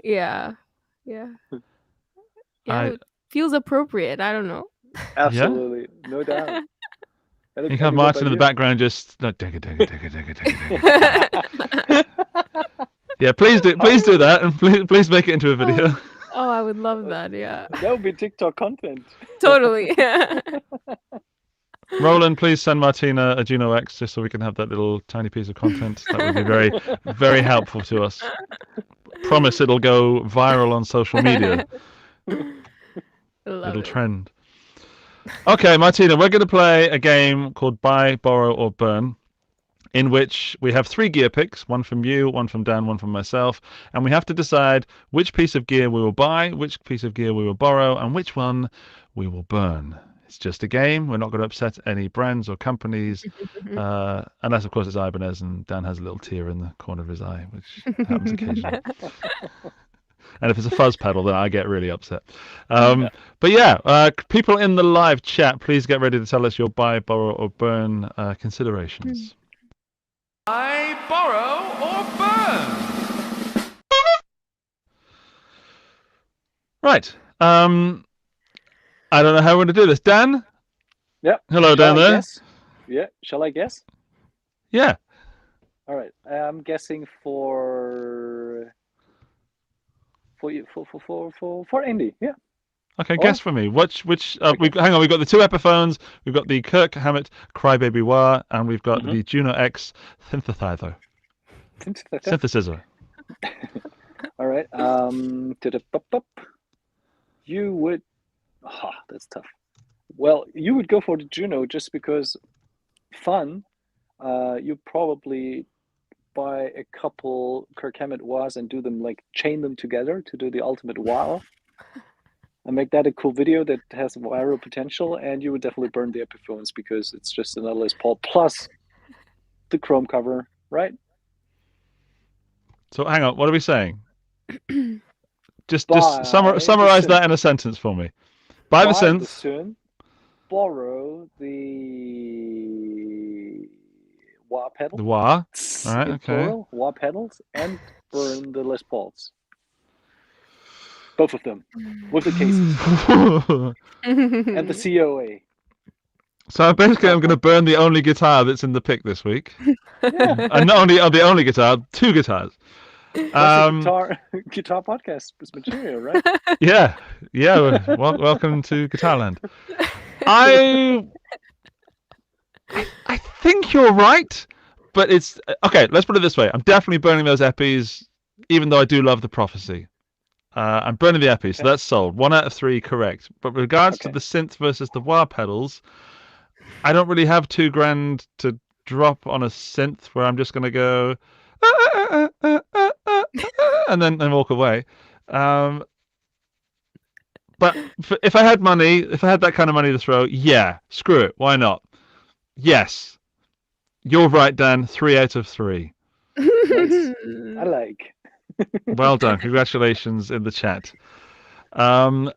Yeah. Yeah. Yeah, it feels appropriate. I don't know. Absolutely, no doubt. You can have Martin in the background just like digga. Yeah, please do that, and please make it into a video. Oh, I would love that. Yeah. That would be TikTok content. Totally. Roland, please send Martina a Juno X just so we can have that little tiny piece of content. That would be very, very helpful to us. Promise it'll go viral on social media. It'll trend. Okay, Martina, we're going to play a game called Buy, Borrow, or Burn, in which we have 3 gear picks, one from you, one from Dan, one from myself, and we have to decide which piece of gear we will buy, which piece of gear we will borrow, and which one we will burn. It's just a game. We're not going to upset any brands or companies, unless, of course, it's Ibanez and Dan has a little tear in the corner of his eye, which happens occasionally. And if it's a fuzz pedal, then I get really upset. But yeah, people in the live chat, please get ready to tell us your buy, borrow, or burn considerations. Buy, borrow, or burn? Right. I don't know how we're going to do this. Dan? Yeah. Hello, Dan there. Guess? Yeah. Shall I guess? Yeah. All right. I'm guessing for Indy. Yeah. Okay, guess for me. Which? Hang on. We've got the 2 Epiphones. We've got the Kirk Hammett Crybaby Wah, and we've got the Juno X synthesizer. All right. You would. That's tough. Well, you would go for the Juno just because fun. You probably buy a couple Kirk Hammett Wahs and do them chain them together to do the ultimate Wah. And make that a cool video that has viral potential, and you would definitely burn the Epiphones because it's just another Les Paul plus the chrome cover, right? So hang on, what are we saying? just summarize that in a sentence for me. Buy the synth. Borrow the wah pedal. The wah. All right, okay. Plural, wah pedals, and burn the Les Pauls. Both of them, with the cases. And the COA. So basically I'm going to burn the only guitar that's in the pick this week. Yeah. And not only the only guitar, 2 guitars. Guitar podcast material, right? Yeah. Welcome to Guitarland. I think you're right, but it's okay. Let's put it this way: I'm definitely burning those Epis, even though I do love the Prophecy. I'm burning the Epi, so that's sold. 1 out of 3 correct. But with regards to the synth versus the wah pedals, I don't really have $2,000 to drop on a synth where I'm just going to go and then walk away. But if I had that kind of money to throw, yeah, screw it. Why not? Yes. You're right, Dan. 3 out of 3. Nice. I like. Well done. Congratulations in the chat.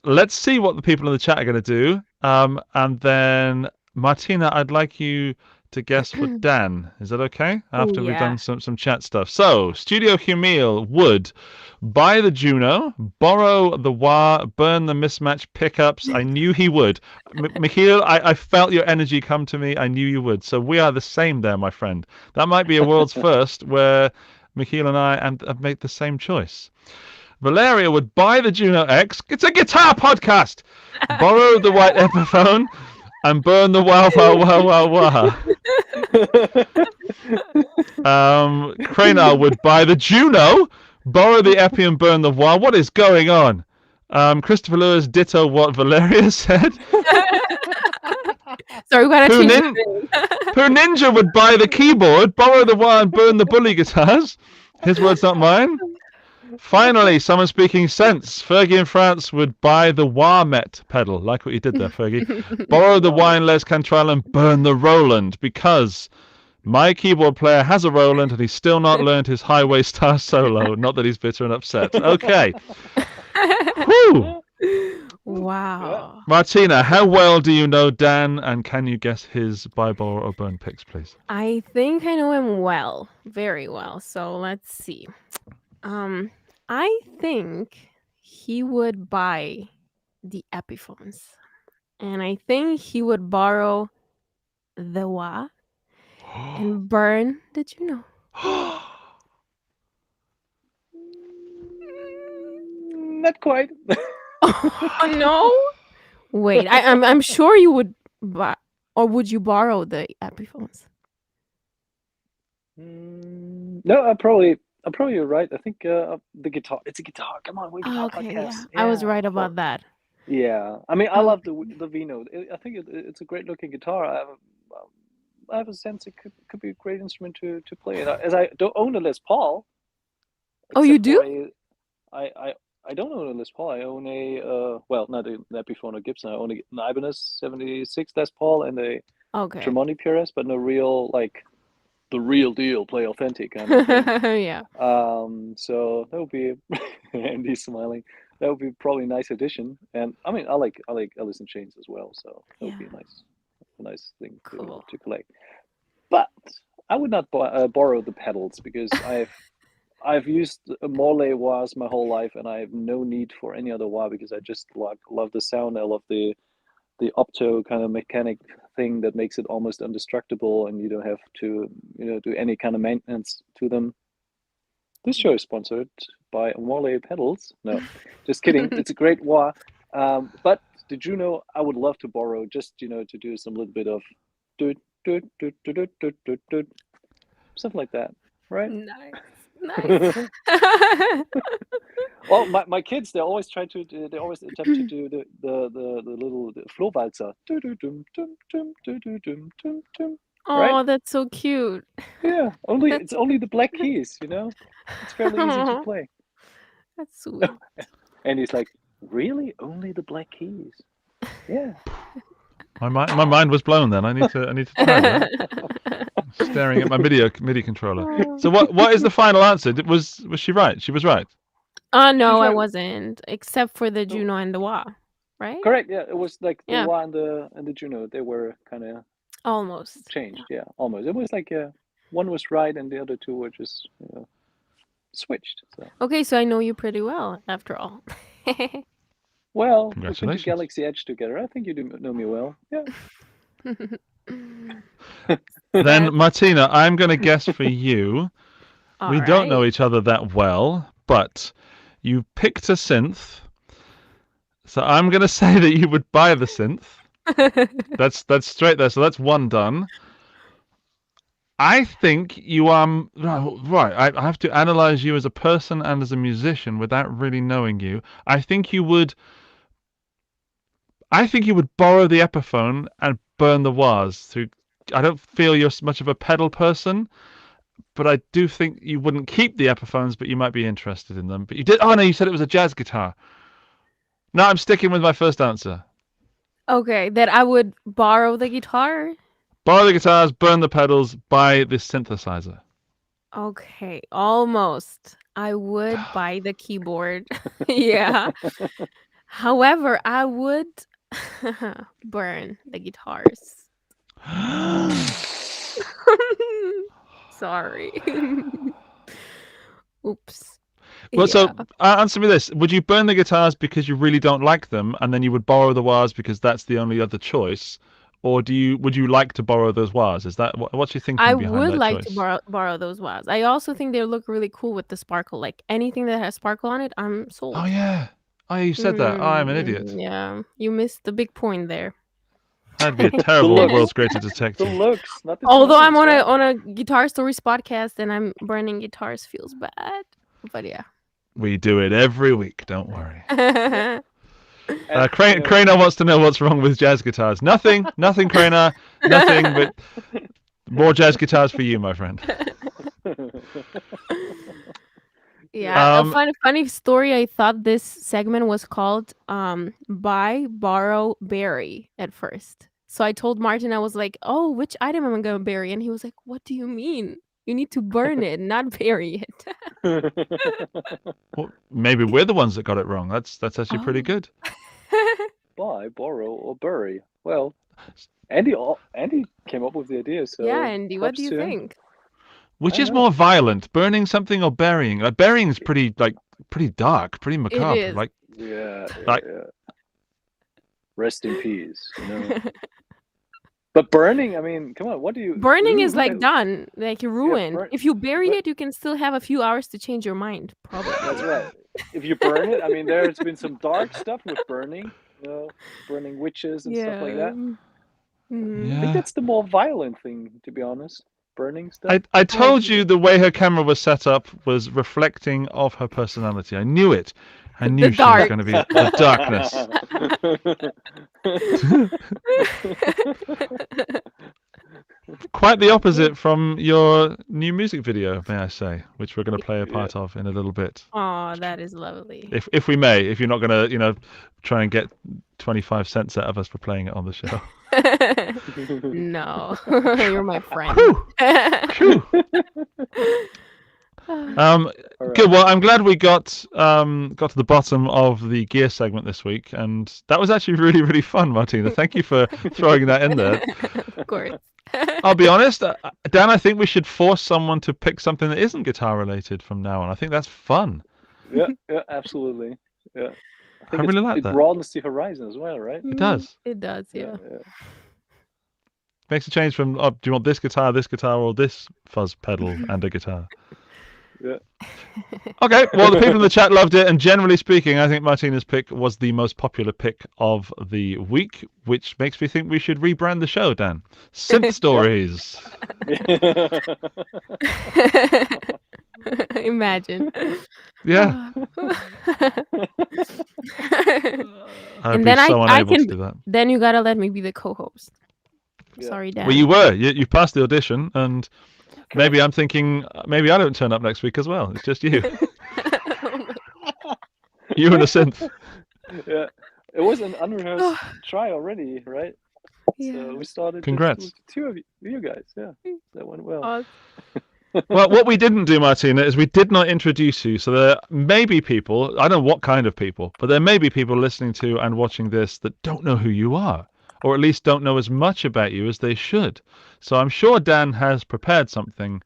Let's see what the people in the chat are going to do. And then, Martina, I'd like you to guess for Dan. Is that okay? After we've done some chat stuff. So, Studio Humil would buy the Juno, borrow the wah, burn the mismatched pickups. I knew he would. Michiel, I felt your energy come to me. I knew you would. So we are the same there, my friend. That might be a world's first where Michiel and I have made the same choice. Valeria would buy the Juno X. It's a guitar podcast. Borrow the white Epiphone and burn the wah wah wah wah wah. Cranar would buy the Juno, borrow the Epi and burn the wah. What is going on? Christopher Lewis ditto what Valeria said. Sorry, we gotta change it. Pooh Ninja would buy the keyboard, borrow the wah and burn the bully guitars. His words, not mine. Finally, someone speaking sense. Fergie in France would buy the wah met pedal. Like what you did there, Fergie. Borrow the wah and Les Cantrell and burn the Roland because My keyboard player has a Roland and he's still not learned his Highway Star solo. Not that he's bitter and upset. Okay. Whew. Wow. Martina, how well do you know Dan, and can you guess his buy, borrow, or burn picks, please? I think I know him well, very well. So let's see. I think he would buy the Epiphones, and I think he would borrow the wah and burn the Juno. Not quite. Oh no! Wait, I'm sure you would buy, or would you borrow the Epiphones? No, I'm probably you're right. I think the guitar. It's a guitar. Come on, we're guitar Okay, podcast. yeah, I was right about that. Yeah, I mean, I love the Vino. I think it's a great looking guitar. I have a sense it could be a great instrument to play. And as I don't own a Les Paul. Oh, you do? I don't own a Les Paul. I own a well, not an Epiphone or Gibson. I own an Ibanez 76 Les Paul and a Tremonti PRS, but no real like the real deal, play authentic kind of thing. Yeah. So that would be Andy's smiling. That would be probably a nice addition. And I mean, I like Alice in Chains as well. So that would be a nice thing to collect. But I would not borrow the pedals because I've used Morley wahs my whole life, and I have no need for any other wah because I just love the sound. I love the opto kind of mechanic thing that makes it almost indestructible, and you don't have to do any kind of maintenance to them. This show is sponsored by Morley pedals. No, just kidding. It's a great wah. But the Juno, I would love to borrow just to do some little bit of something like that, right? Nice. Well, my kids, they always attempt to do the little Flohwalzer. Oh, right? That's so cute. Yeah, it's only the black keys, It's fairly easy to play. That's sweet. And he's like, really? Only the black keys? Yeah. My mind was blown then. I need to try that. Staring at my MIDI controller. So what is the final answer? Was she right? She was right. No, I wasn't. Except for the Juno and the wah, right? Correct. Yeah, it was like the wah and the Juno. They were kind of almost changed. Yeah, almost. It was like one was right and the other two were just switched. So. Okay, so I know you pretty well after all. Well, congratulations. we put the Galaxy Edge together. I think you do know me well. Yeah. Then Martina, I'm going to guess for you. We don't know each other that well, but you picked a synth. So I'm going to say that you would buy the synth. That's straight there. So that's one done. I think you are right. I have to analyze you as a person and as a musician without really knowing you. I think you would borrow the Epiphone and burn the wahs. I don't feel you're much of a pedal person, but I do think you wouldn't keep the Epiphones, but you might be interested in them. But you did. Oh no, you said it was a jazz guitar. No, I'm sticking with my first answer. Okay, that I would borrow the guitar. Borrow the guitars, burn the pedals, buy this synthesizer. Okay, almost. I would buy the keyboard. Yeah. However, I would burn the guitars. Sorry. Oops. Well, so answer me this: would you burn the guitars because you really don't like them, and then you would borrow the wahs because that's the only other choice, or would you like to borrow those wahs? Is that what's your thinking behind that choice? I would like to borrow those wahs. I also think they look really cool with the sparkle. Like anything that has sparkle on it, I'm sold. Oh yeah. Oh, you said that. Oh, I'm an idiot. Yeah, you missed the big point there. I'd be a terrible world's greatest detective. The looks, not the although I'm on a Guitar Stories podcast and I'm burning guitars feels bad. But yeah. We do it every week, don't worry. Craner wants to know what's wrong with jazz guitars. Nothing, Craner. Nothing, but more jazz guitars for you, my friend. Yeah, a funny story. I thought this segment was called Buy, Borrow, Bury at first. So I told Martin, I was like, "Oh, which item am I going to bury?" And he was like, "What do you mean? You need to burn it, not bury it." Well, maybe we're the ones that got it wrong. That's actually pretty good. Buy, borrow, or bury. Well, Andy came up with the idea. So yeah, Andy, what do you think? Which is more violent, burning something or burying? Like burying is pretty dark, pretty macabre. It is. Like yeah. Rest in peace. But burning, I mean, come on, what do you... Burning is like done, like you ruined. Yeah, if you bury it, you can still have a few hours to change your mind, probably. That's right. If you burn it, I mean, there's been some dark stuff with burning, burning witches and stuff like that. I think that's the more violent thing, to be honest. Burning stuff. I told you the way her camera was set up was reflecting of her personality. I knew it. I knew she was going to be the darkness. Quite the opposite from your new music video, may I say, which we're going to play a part of in a little bit. Oh, that is lovely. If we may, if you're not going to, try and get 25 cents out of us for playing it on the show. No, you're my friend. Good. Well, I'm glad we got to the bottom of the gear segment this week, and that was actually really, really fun, Martina. Thank you for throwing that in there. Of course. I'll be honest, Dan, I think we should force someone to pick something that isn't guitar related from now on. I think that's fun. Yeah, absolutely. Yeah. I really like that. It broadens the horizon as well, right? It does. It does, yeah. Makes a change from, do you want this guitar, or this fuzz pedal and a guitar? Yeah. Okay, well, the people in the chat loved it, and generally speaking, I think Martina's pick was the most popular pick of the week, which makes me think we should rebrand the show, Dan. Synth Stories. Imagine. Yeah. And then I can do that. Then you gotta let me be the co-host. Yeah. Sorry, Dan. Well, you were. You passed the audition, and maybe I'm thinking maybe I don't turn up next week as well. It's just you. You and a synth. Yeah, it was an unrehearsed try already, right? Yeah. So we started. Congrats. With two of you guys. Yeah, that went well. Well, what we didn't do, Martina, is we did not introduce you. So there may be people, I don't know what kind of people, but there may be people listening to and watching this that don't know who you are, or at least don't know as much about you as they should. So I'm sure Dan has prepared something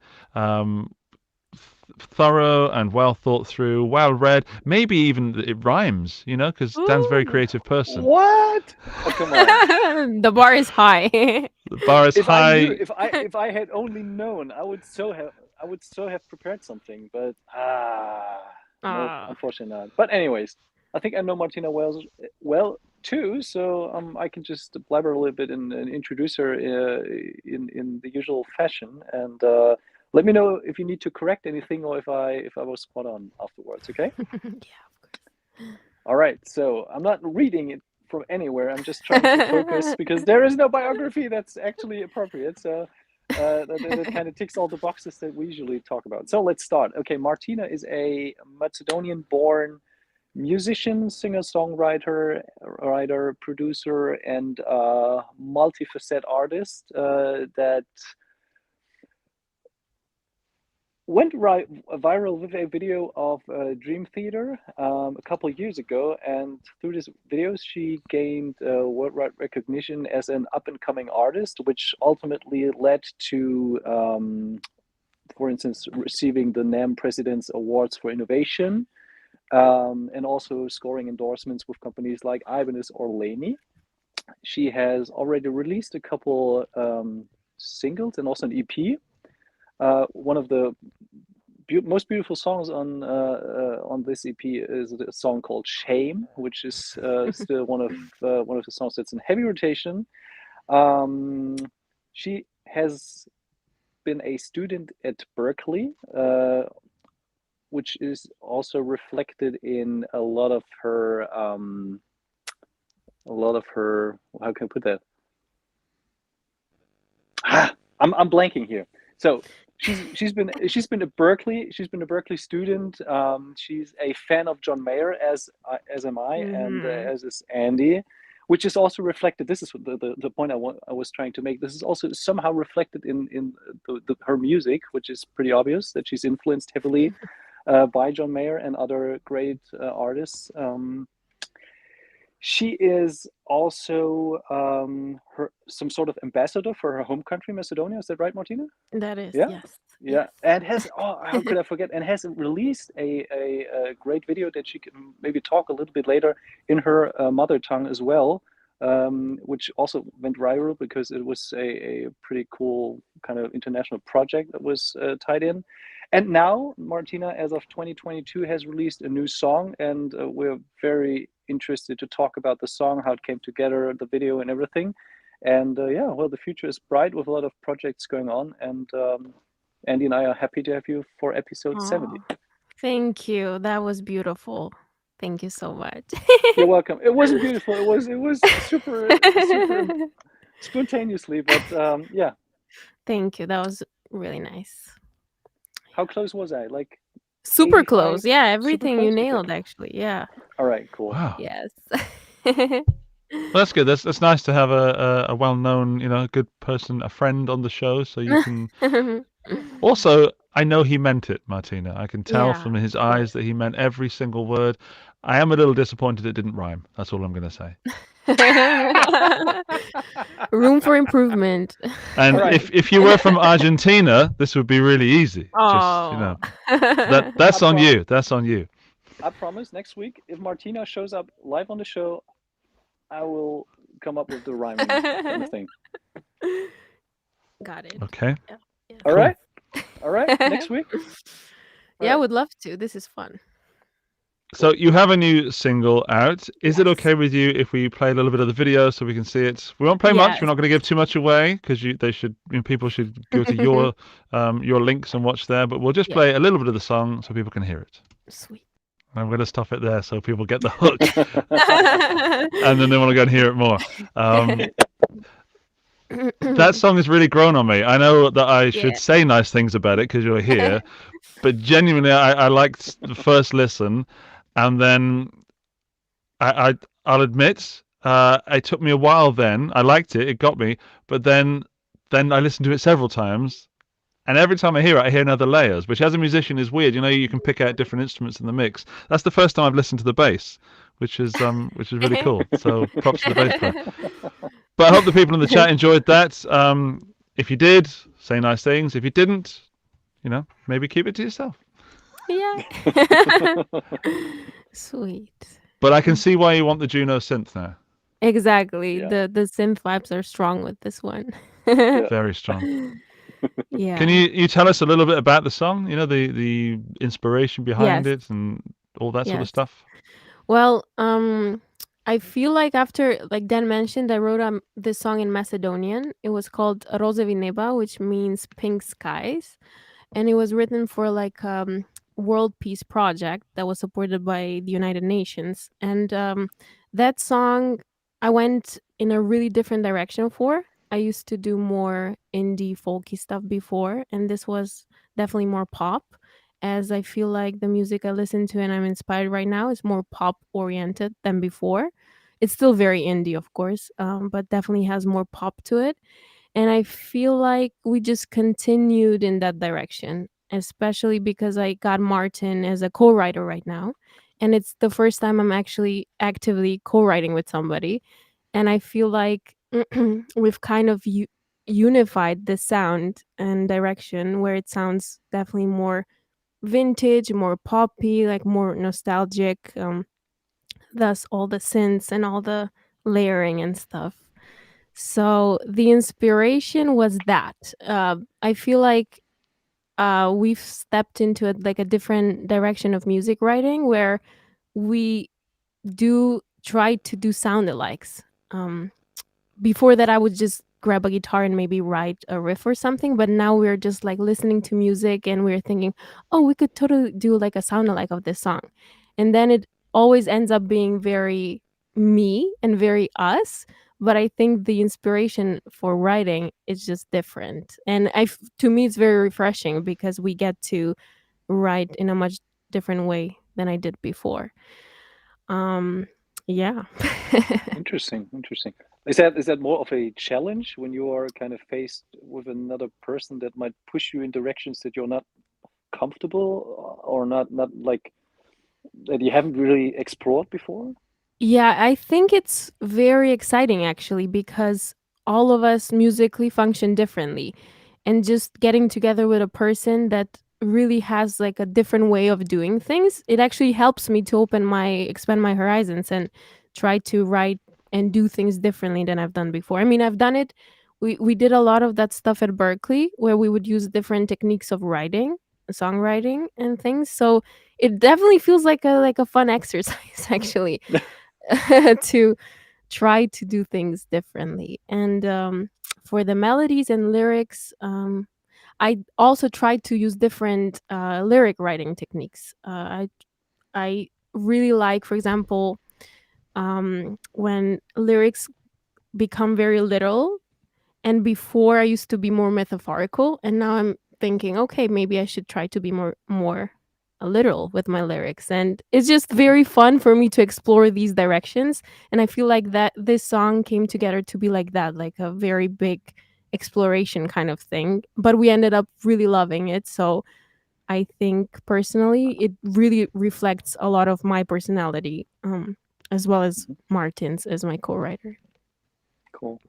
thorough and well thought through, well read. Maybe even it rhymes, because Dan's a very creative person. What? Oh, come on. The bar is high. The bar is high. If I had only known, I would so have prepared something, but no, unfortunately not. But anyways, I think I know Martina well too, so I can just blabber a little bit and introduce her in the usual fashion, and let me know if you need to correct anything or if I was spot on afterwards. Okay? Yeah, of course. All right. So I'm not reading it from anywhere. I'm just trying to focus because there is no biography that's actually appropriate. So that kind of ticks all the boxes that we usually talk about. So let's start. Okay, Martina is a Macedonian-born musician, singer-songwriter, writer, producer, and multifaceted artist that went viral with a video of Dream Theater a couple of years ago, and through these videos she gained worldwide recognition as an up-and-coming artist, which ultimately led to, for instance, receiving the NAMM President's Awards for Innovation, and also scoring endorsements with companies like Ibanez or Laney. She has already released a couple singles and also an EP. One of the most beautiful songs on this EP is a song called "Shame," which is still one of the songs that's in heavy rotation. She has been a student at Berkeley, which is also reflected in a lot of her. How can I put that? I'm blanking here. So. She's been a Berkeley student. She's a fan of John Mayer, as am I, and as is Andy. which is also reflected. This is the point I was trying to make. This is also somehow reflected in her music, which is pretty obvious that she's influenced heavily by John Mayer and other great artists. She is also some sort of ambassador for her home country, Macedonia. Is that right, Martina? That is, Yeah. yes. Yeah, Yes. and how could I forget? And has released a great video that she can maybe talk a little bit later in her mother tongue as well, which also went viral because it was a pretty cool kind of international project that was tied in. And now Martina, as of 2022, has released a new song, and we're very interested to talk about the song, how it came together, the video, and everything. And yeah, well, the future is bright with a lot of projects going on, and Andy and I are happy to have you for episode 70. Thank you. That was beautiful. Thank you so much. You're welcome. It wasn't beautiful. It was super spontaneously, but yeah. Thank you. That was really nice. How close was I? Like super 85? close. Yeah, everything Super you close? nailed Okay. actually. Yeah. All right, cool. Wow. Yes. Well, that's good. That's nice to have a well-known, good person, a friend on the show, so you can. Also, I know he meant it, Martina. I can tell from his eyes that he meant every single word. I am a little disappointed it didn't rhyme. That's all I'm going to say. Room for improvement. And Right. if you were from Argentina, this would be really easy. Oh. Just, that's on you. That's on you. I promise next week, if Martina shows up live on the show, I will come up with the rhyming kind of thing. Got it. Okay. Yeah. All right. All right. Next week. Yeah, I would love to. This is fun. So you have a new single out. Is it okay with you if we play a little bit of the video so we can see it? We won't play much. Yes. We're not going to give too much away because people should go to your links and watch there. But we'll just play a little bit of the song so people can hear it. Sweet. I'm going to stop it there so people get the hook, and then they want to go and hear it more. That song has really grown on me. I know that I should say nice things about it because you're here, but genuinely, I liked the first listen, and then I'll admit, it took me a while. Then I liked it; it got me, but then I listened to it several times. And every time I hear it, I hear another layers, which as a musician is weird. You can pick out different instruments in the mix. That's the first time I've listened to the bass, which is really cool. So props to the bass player. But I hope the people in the chat enjoyed that. If you did, say nice things. If you didn't, maybe keep it to yourself. Yeah. Sweet. But I can see why you want the Juno synth now. Exactly. Yeah. The synth vibes are strong with this one. Very strong. Yeah. Can you tell us a little bit about the song? The inspiration behind it and all that sort of stuff? Well, I feel like after, like Dan mentioned, I wrote this song in Macedonian. It was called Rozevi Neba, which means pink skies. And it was written for like world peace project that was supported by the United Nations. And that song, I went in a really different direction for. I used to do more indie folky stuff before, and this was definitely more pop, as I feel like the music I listen to and I'm inspired right now is more pop oriented than before. It's still very indie, of course, but definitely has more pop to it. And I feel like we just continued in that direction, especially because I got Martin as a co-writer right now. And it's the first time I'm actually actively co-writing with somebody. And I feel like we've kind of unified the sound and direction where it sounds definitely more vintage, more poppy, like more nostalgic. Thus, all the synths and all the layering and stuff. So the inspiration was that. I feel like we've stepped into a different direction of music writing where we do try to do sound alikes. Before that, I would just grab a guitar and maybe write a riff or something, but now we're just like listening to music and we're thinking, oh, we could totally do like a sound alike of this song. And then it always ends up being very me and very us, but I think the inspiration for writing is just different. And to me it's very refreshing because we get to write in a much different way than I did before. Yeah. Interesting. Is that more of a challenge when you are kind of faced with another person that might push you in directions that you're not comfortable or not like that you haven't really explored before? Yeah, I think it's very exciting actually because all of us musically function differently. And just getting together with a person that really has like a different way of doing things, it actually helps me to expand my horizons and try to write and do things differently than I've done before. I mean, I've done it. We did a lot of that stuff at Berkeley where we would use different techniques of writing, songwriting and things. So it definitely feels like a fun exercise actually to try to do things differently. And for the melodies and lyrics, I also tried to use different lyric writing techniques. I really like, for example, when lyrics become very literal. And before I used to be more metaphorical, and now I'm thinking, okay, maybe I should try to be more literal with my lyrics. And it's just very fun for me to explore these directions. And I feel like that this song came together to be like that, like a very big exploration kind of thing. But we ended up really loving it. So I think personally, it really reflects a lot of my personality, as well as Martin's as my co-writer. Cool.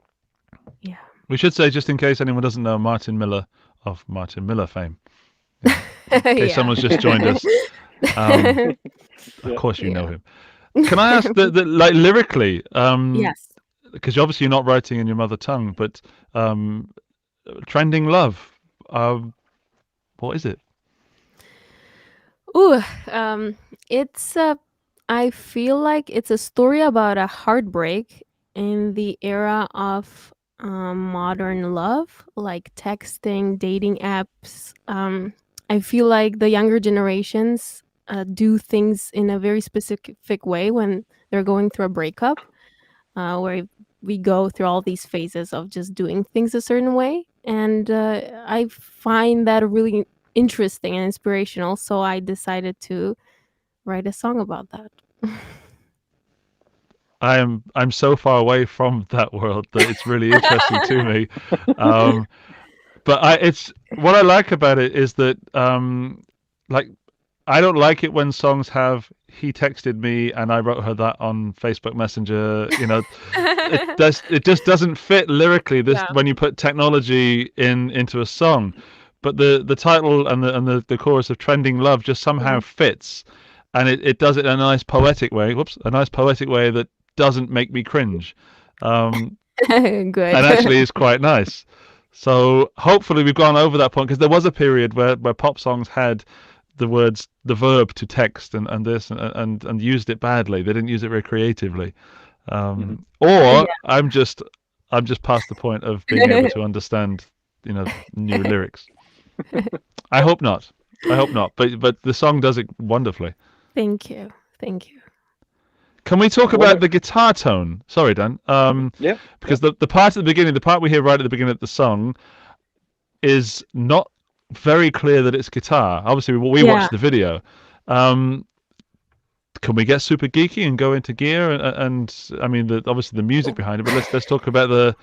Yeah. We should say, just in case anyone doesn't know, Martin Miller of Martin Miller fame. In case someone's just joined us. Of course you know him. Can I ask like lyrically? Yes. Because obviously you're not writing in your mother tongue, but Trending Love, what is it? Ooh, it's I feel like it's a story about a heartbreak in the era of modern love, like texting, dating apps. I feel like the younger generations do things in a very specific way when they're going through a breakup, where we go through all these phases of just doing things a certain way. And I find that really interesting and inspirational. So I decided to write a song about that. I'm so far away from that world that it's really interesting to me. But it's what I like about it is that like I don't like it when songs have "he texted me and I wrote her that on Facebook Messenger." You know, it just doesn't fit lyrically. When you put technology into a song, but the title and the chorus of "Trending Love" just somehow fits, and it does it in a nice poetic way. A nice poetic way that doesn't make me cringe. Good. And actually is quite nice. So hopefully we've gone over that point, because there was a period where pop songs had the verb to text and this and used it badly. They didn't use it very creatively. Or I'm just past the point of being able to understand, new lyrics. I hope not. But the song does it wonderfully. Thank you. Can we talk about the guitar tone? Sorry, Dan. Because the part at the beginning, the part we hear right at the beginning of the song, is not very clear that it's guitar. Obviously, we watched the video. Can we get super geeky and go into gear? And I mean, obviously the music behind it. But let's talk about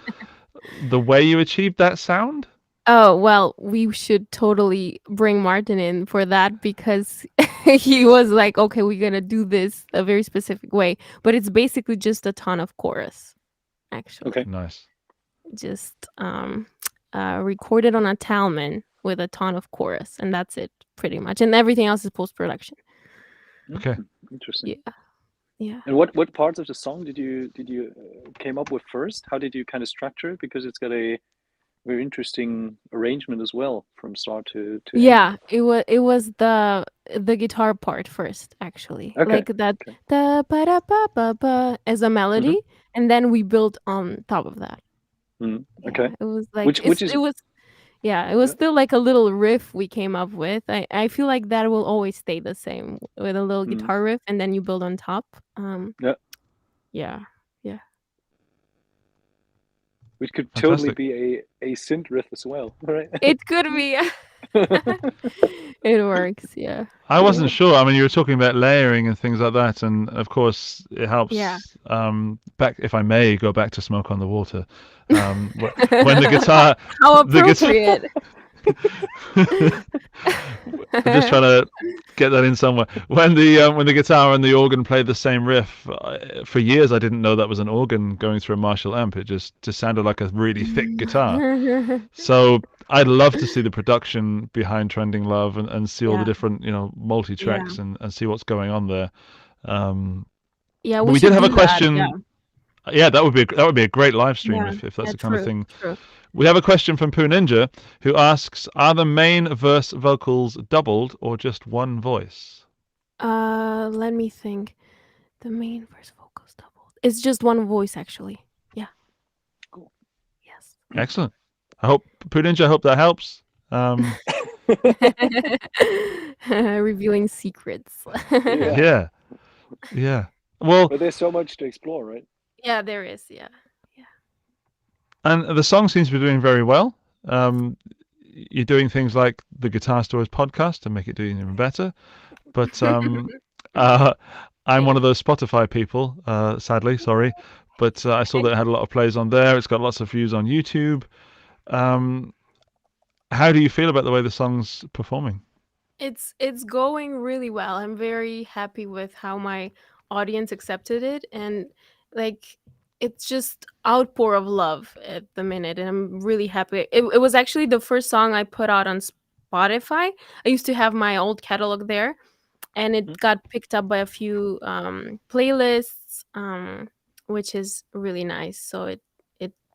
the way you achieved that sound. Oh, well, we should totally bring Martin in for that, because he was like, okay, we're going to do this a very specific way. But it's basically just a ton of chorus, actually. Okay. Nice. Just recorded on a Talman with a ton of chorus. And that's it, pretty much. And everything else is post-production. Okay. Interesting. Yeah. And what parts of the song did you came up with first? How did you kind of structure it? Because it's got a very interesting arrangement as well, from start to yeah end. it was the guitar part first, actually. Okay. Like that da ba da ba ba ba as a melody, and then we built on top of that. Okay. It was like it was still like a little riff we came up with. I feel like that will always stay the same, with a little guitar riff and then you build on top. Yeah. Which could totally be a synth riff as well, right? It could be. It works, yeah. I wasn't sure. I mean, you were talking about layering and things like that, and of course, it helps. Yeah. Back, if I may, go back to "Smoke on the Water." When the guitar, How the guitar. appropriate. I'm just trying to get that in somewhere. When the guitar and the organ play the same riff, for years I didn't know that was an organ going through a Marshall amp. It just sounded like a really thick guitar. So I'd love to see the production behind Trending Love and see all the different multi tracks and see what's going on there. Yeah, we did have a question. That, yeah, that would be a great live stream if that's the kind of thing. True. We have a question from Poo Ninja who asks, are the main verse vocals doubled or just one voice? Let me think. The main verse vocals doubled. It's just one voice, actually. Yeah. Cool. Yes. Excellent. I hope, Poo Ninja, I hope that helps. Revealing secrets. Yeah. Well, but there's so much to explore, right? Yeah, there is. Yeah. And the song seems to be doing very well. You're doing things like the Guitar Stories podcast to make it doing even better. But I'm one of those Spotify people, sadly, sorry. But I saw that it had a lot of plays on there. It's got lots of views on YouTube. How do you feel about the way the song's performing? It's going really well. I'm very happy with how my audience accepted it, and it's just outpour of love at the minute, and I'm really happy. It was actually the first song I put out on Spotify. I used to have my old catalog there, and it got picked up by a few playlists, which is really nice. So it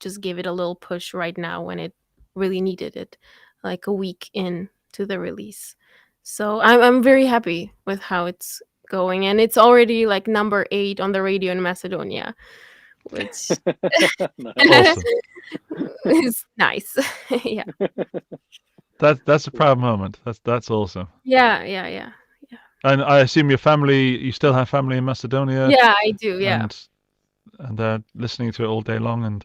just gave it a little push right now when it really needed it, like a week into the release. So I'm very happy with how it's going, and it's already like number 8 on the radio in Macedonia, which is nice. Yeah. That's a proud moment. That's awesome. Yeah. And I assume you still have family in Macedonia? Yeah, I do. Yeah. And they're listening to it all day long. And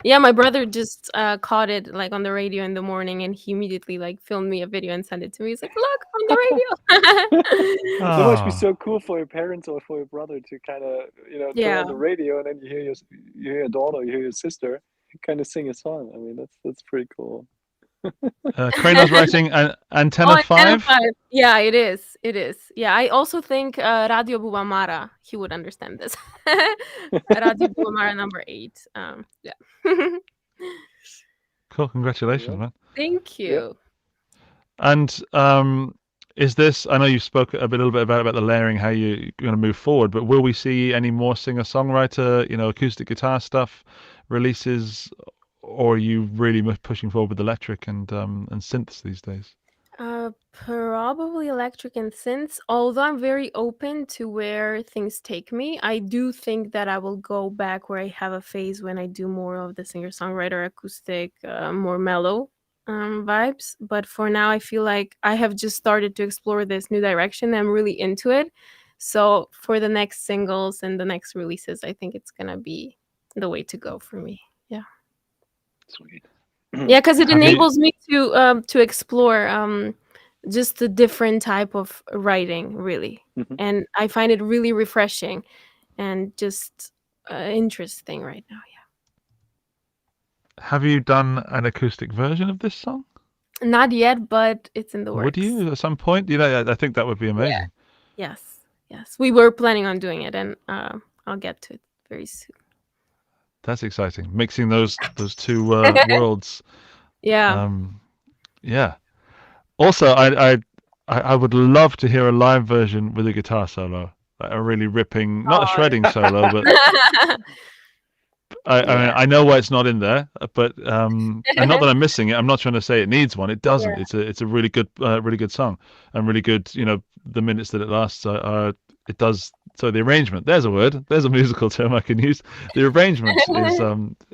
yeah, my brother just caught it like on the radio in the morning, and he immediately like filmed me a video and sent it to me. He's like, "Look, on the radio." That must be so cool for your parents or for your brother to kind of turn on the radio, and then you hear your daughter, you hear your sister kind of sing a song. I mean, that's pretty cool. Krano's writing Antenna 5? Yeah, it is. Yeah, I also think Radio Bubamara, he would understand this. Radio Bubamara number 8. Yeah. Cool, congratulations, man. Thank you. And is this, I know you spoke a little bit about the layering, how you're going to move forward, but will we see any more singer-songwriter, acoustic guitar stuff releases, or are you really pushing forward with electric and synths these days? Probably electric and synths, although I'm very open to where things take me. I do think that I will go back where I have a phase when I do more of the singer-songwriter acoustic, more mellow vibes. But for now, I feel like I have just started to explore this new direction. I'm really into it. So for the next singles and the next releases, I think it's going to be the way to go for me. Yeah. Sweet. Yeah, because it enables me to explore just a different type of writing, really. And I find it really refreshing and just interesting right now. Yeah. Have you done an acoustic version of this song? Not yet, but it's in the works. Would you at some point? I think that would be amazing. Yeah. Yes. We were planning on doing it, and I'll get to it very soon. That's exciting. Mixing those two worlds. Yeah. Yeah. Also, I would love to hear a live version with a guitar solo, like a really ripping, not a shredding solo, but I mean, I know why it's not in there, but and not that I'm missing it. I'm not trying to say it needs one. It doesn't. Yeah. It's a really good song, and really good. The minutes that it lasts, it does. So the arrangement, there's a word, there's a musical term I can use. The arrangement is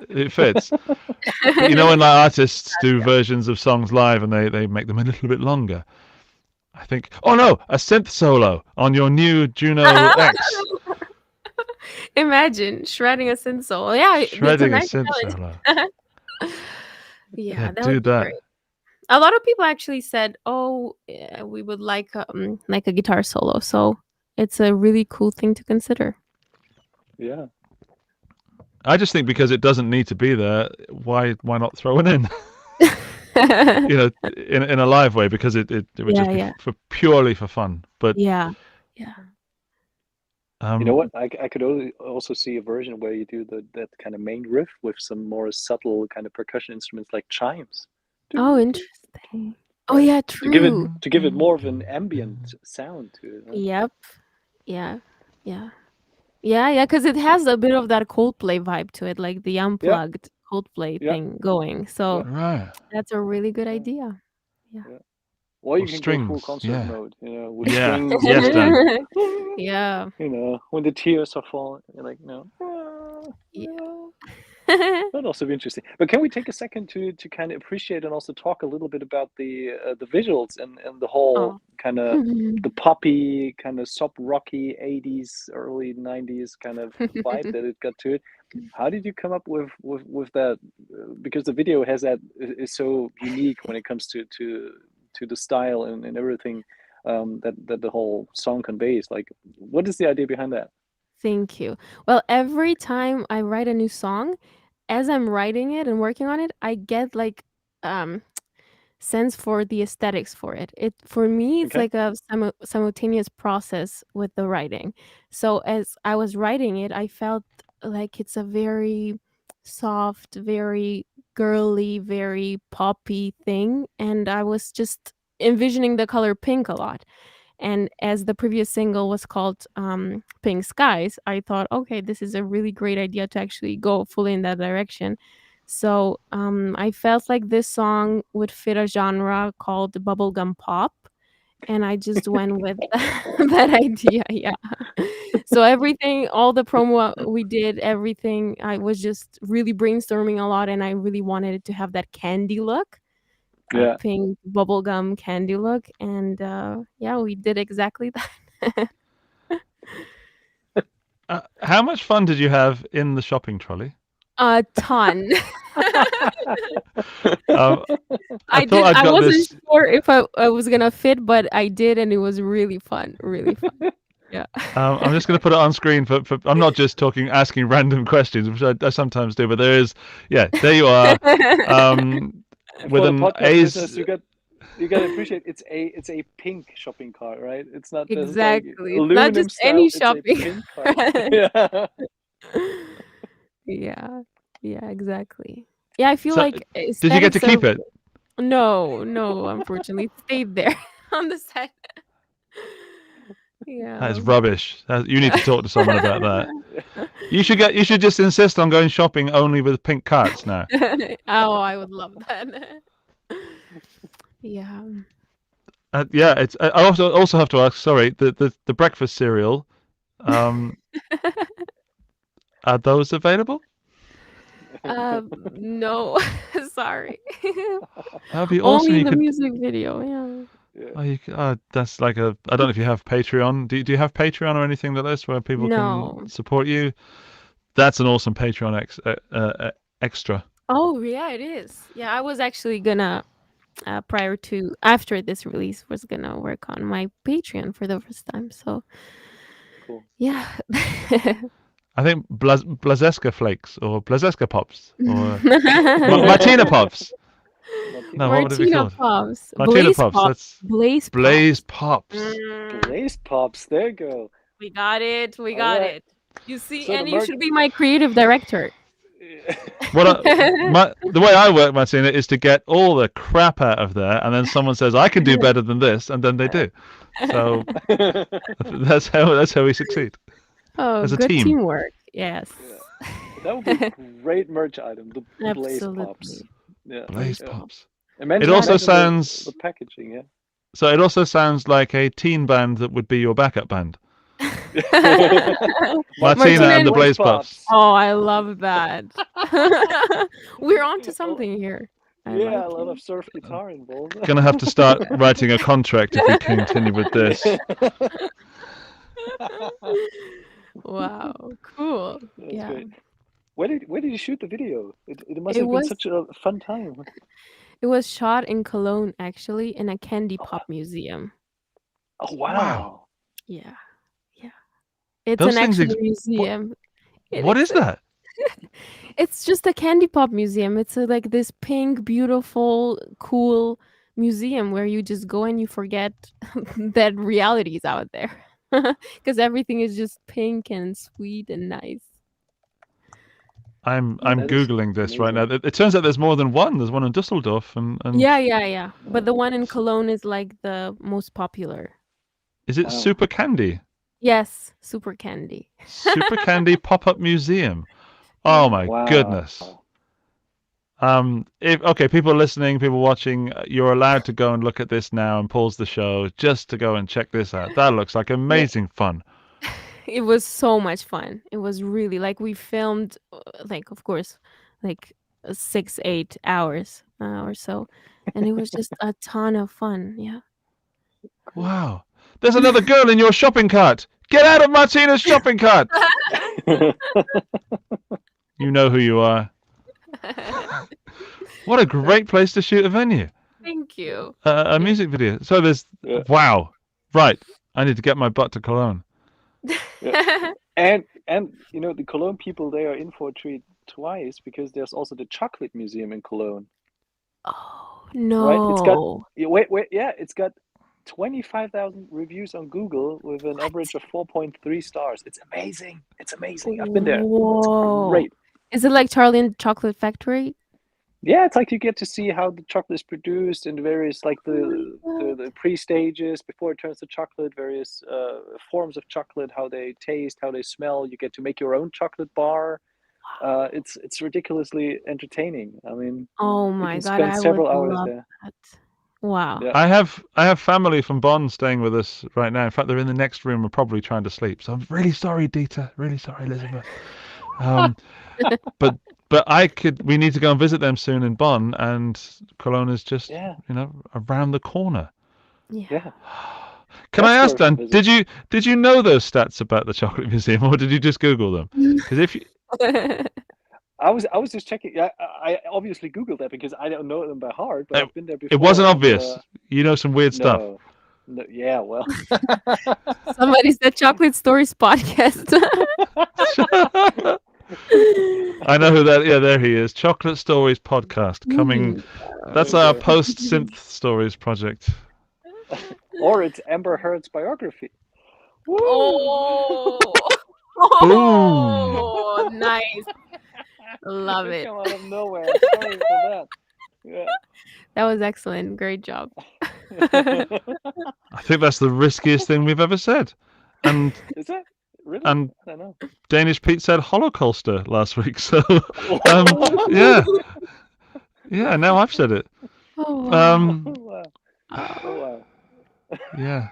it fits. But when like artists do versions of songs live and they make them a little bit longer, I think, oh no, a synth solo on your new Juno X. Imagine shredding a synth solo. Yeah, shredding a synth solo. Yeah, do that. Great. A lot of people actually said, "Oh, we would like a guitar solo." So it's a really cool thing to consider. Yeah. I just think because it doesn't need to be there, why not throw it in? In a live way, because it would just be purely for fun. But yeah. You know what? I could also see a version where you do that kind of main riff with some more subtle kind of percussion instruments like chimes. Oh, interesting. Oh yeah, true. To give it more of an ambient sound to it. Right? Yep. Yeah. Because it has a bit of that Coldplay vibe to it, like the unplugged Coldplay thing going. So that's a really good idea. Yeah. Or you can go full concert mode, with strings. Yes, Dan. Yeah. When the tears are falling, you're like, no. That'd also be interesting. But can we take a second to kind of appreciate and also talk a little bit about the visuals and the whole kind of the poppy, kind of soft rocky 80s, early 90s kind of vibe that it got to it? How did you come up with that? Because the video is so unique when it comes to the style and everything that the whole song conveys. Like, what is the idea behind that? Thank you. Well, every time I write a new song, as I'm writing it and working on it, I get like sense for the aesthetics for it. For me, it's like a simultaneous process with the writing. So as I was writing it, I felt like it's a very soft, very girly, very poppy thing, and I was just envisioning the color pink a lot. And as the previous single was called Pink Skies, I thought, okay, this is a really great idea to actually go fully in that direction. So I felt like this song would fit a genre called bubblegum pop. And I just went with that idea. Yeah. So everything, all the promo we did, everything, I was just really brainstorming a lot. And I really wanted it to have that candy look. Pink bubblegum candy look, and we did exactly that. How much fun did you have in the shopping trolley? A ton. I wasn't sure if I was gonna fit, but I did, and it was really fun. Really fun. Yeah. I'm just going to put it on screen for I'm not just asking random questions, which I sometimes do, but there you are. With an business, you got to appreciate it's a pink shopping cart, right? It's not exactly. It's not just style, any shopping. Pink cart. Yeah, exactly. Yeah, I feel like. Did you get to keep it? No, unfortunately, it stayed there on the set. Yeah, that is rubbish. You need to talk to someone about that. You should just insist on going shopping only with pink carts now. Oh, I would love that. Yeah. It's. I also have to ask. Sorry, the breakfast cereal. Are those available? No, sorry. That'd be awesome. Only the music video. Yeah. That's like I don't know if you have Patreon. Do you have Patreon or anything like this where people can support you? That's an awesome Patreon extra. Oh yeah, it is. Yeah, I was actually gonna after this release was gonna work on my Patreon for the first time. So cool. Yeah. I think Blazeska flakes or Blazeska pops or Martina pops. No, what would it be called? Pops. Martina Pops. That's Blaze Pops. Blaze Pops. There you go. We got it. It. You see, so and you should be my creative director. The way I work, Martina, is to get all the crap out of there, and then someone says, "I can do better than this," and then they do. So that's how we succeed. Oh, as a good team. Teamwork. Yes. Yeah. That would be a great merch item. The Blaze Pops. Yeah. Blaze Pops. Imagine it also sounds the packaging. Yeah. So it also sounds like a teen band that would be your backup band. Martina and the Blaze Pops. Oh, I love that. We're on to something here. A lot of surf guitar involved. Gonna have to start writing a contract if we continue with this. Wow, cool. That's great. Where did you shoot the video? It must have been such a fun time. It was shot in Cologne, actually, in a candy pop museum. Oh wow! Yeah, yeah. It's Those an things actual museum. It What is exists. that? It's just a candy pop museum. It's like this pink, beautiful, cool museum where you just go and you forget that reality is out there. Because everything is just pink and sweet and nice. I'm That is Googling this right now. amazing. It turns out there's more than one. There's one in Dusseldorf and Yeah. But the one in Cologne is like the most popular. is it Wow. Super Candy? Yes, super candy. Super Candy Pop-Up Museum. Oh my Wow. goodness. If people listening, people watching, you're allowed to go and look at this now and pause the show just to go and check this out. That looks like amazing fun. It was so much fun. It was really like we filmed, like of course, like 6-8 hours or so, and it was just a ton of fun. Yeah. Wow. There's another girl in your shopping cart. Get out of Martina's shopping cart. You know who you are. What a great place to shoot a venue. Thank you. A music video. So there's wow. Right. I need to get my butt to Cologne. Yeah. And the Cologne people, they are in for a treat twice because there's also the chocolate museum in Cologne. Oh no! Right? It's got it's got 25,000 reviews on Google with an average of 4.3 stars. It's amazing. It's amazing. I've been there. Whoa. It's great. Is it like Charlie and the Chocolate Factory? Yeah, it's like you get to see how the chocolate is produced and various like the pre-stages before it turns to chocolate, various forms of chocolate, how they taste, how they smell. You get to make your own chocolate bar. It's ridiculously entertaining. I mean, Oh you my can God, spend I would several hours love there. that. Wow. Yeah. I have family from Bonn staying with us right now. In fact, they're in the next room. We're probably trying to sleep. So I'm really sorry, Dieter. Really sorry, Elizabeth. But we need to go and visit them soon in Bonn, and Cologne is just around the corner. Yeah. Can I ask, That's worth a Dan? visit. Did you know those stats about the chocolate museum, or did you just Google them? Because if you, I was just checking. I obviously Googled that because I don't know them by heart, but I've been there before. it wasn't and, obvious. You know some weird stuff. No, yeah, well. Somebody said Chocolate Stories podcast. I know who that. Yeah, there he is. Chocolate Stories podcast coming. That's our post-synth stories project. Or it's Amber Heard's biography. Woo! Oh, nice. Love it. Come out of nowhere. Sorry for that. Yeah. That was excellent. Great job. I think that's the riskiest thing we've ever said. And is that really? And I don't know. Danish Pete said Holocauster last week. So yeah. Now I've said it. Oh, wow. Wow. Yeah.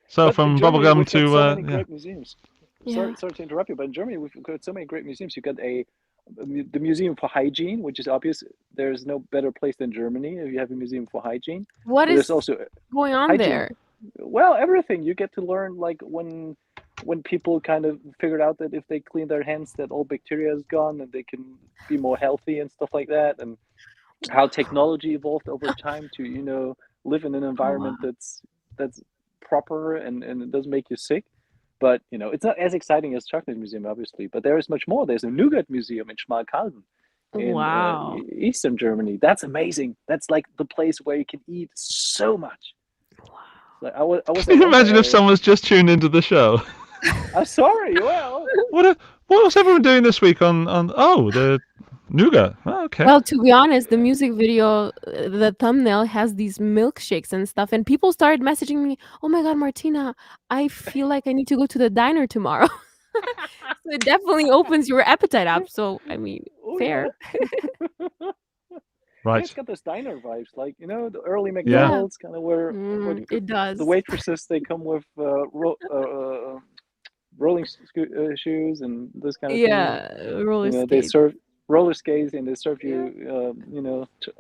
So but from Germany, bubblegum we've to got so many great museums. Yeah. Sorry to interrupt you, but in Germany we've got so many great museums. You've got the Museum for Hygiene, which is obvious. There's no better place than Germany if you have a museum for hygiene. What is also going on hygiene. there? Well, everything. You get to learn like when people kind of figured out that if they clean their hands that all bacteria is gone and they can be more healthy and stuff like that, and how technology evolved over time to live in an environment that's proper and it doesn't make you sick. But it's not as exciting as Chocolate Museum, obviously. But there is much more. There's a Nougat Museum in Schmalkalden in Eastern Germany. That's amazing. That's like the place where you can eat so much. Wow. Like I was. Can you imagine if someone's just tuned into the show? I'm sorry. Well, what was everyone doing this week on the Nougat? Oh, okay. Well, to be honest, the music video, the thumbnail has these milkshakes and stuff, and people started messaging me, "Oh my God, Martina, I feel like I need to go to the diner tomorrow." So it definitely opens your appetite up. So I mean, fair. Right. Yeah, it's got those diner vibes, like the early McDonald's kind of where it does. The waitresses, they come with rolling shoes and this kind of thing. Roller skates. They serve roller skates and they serve you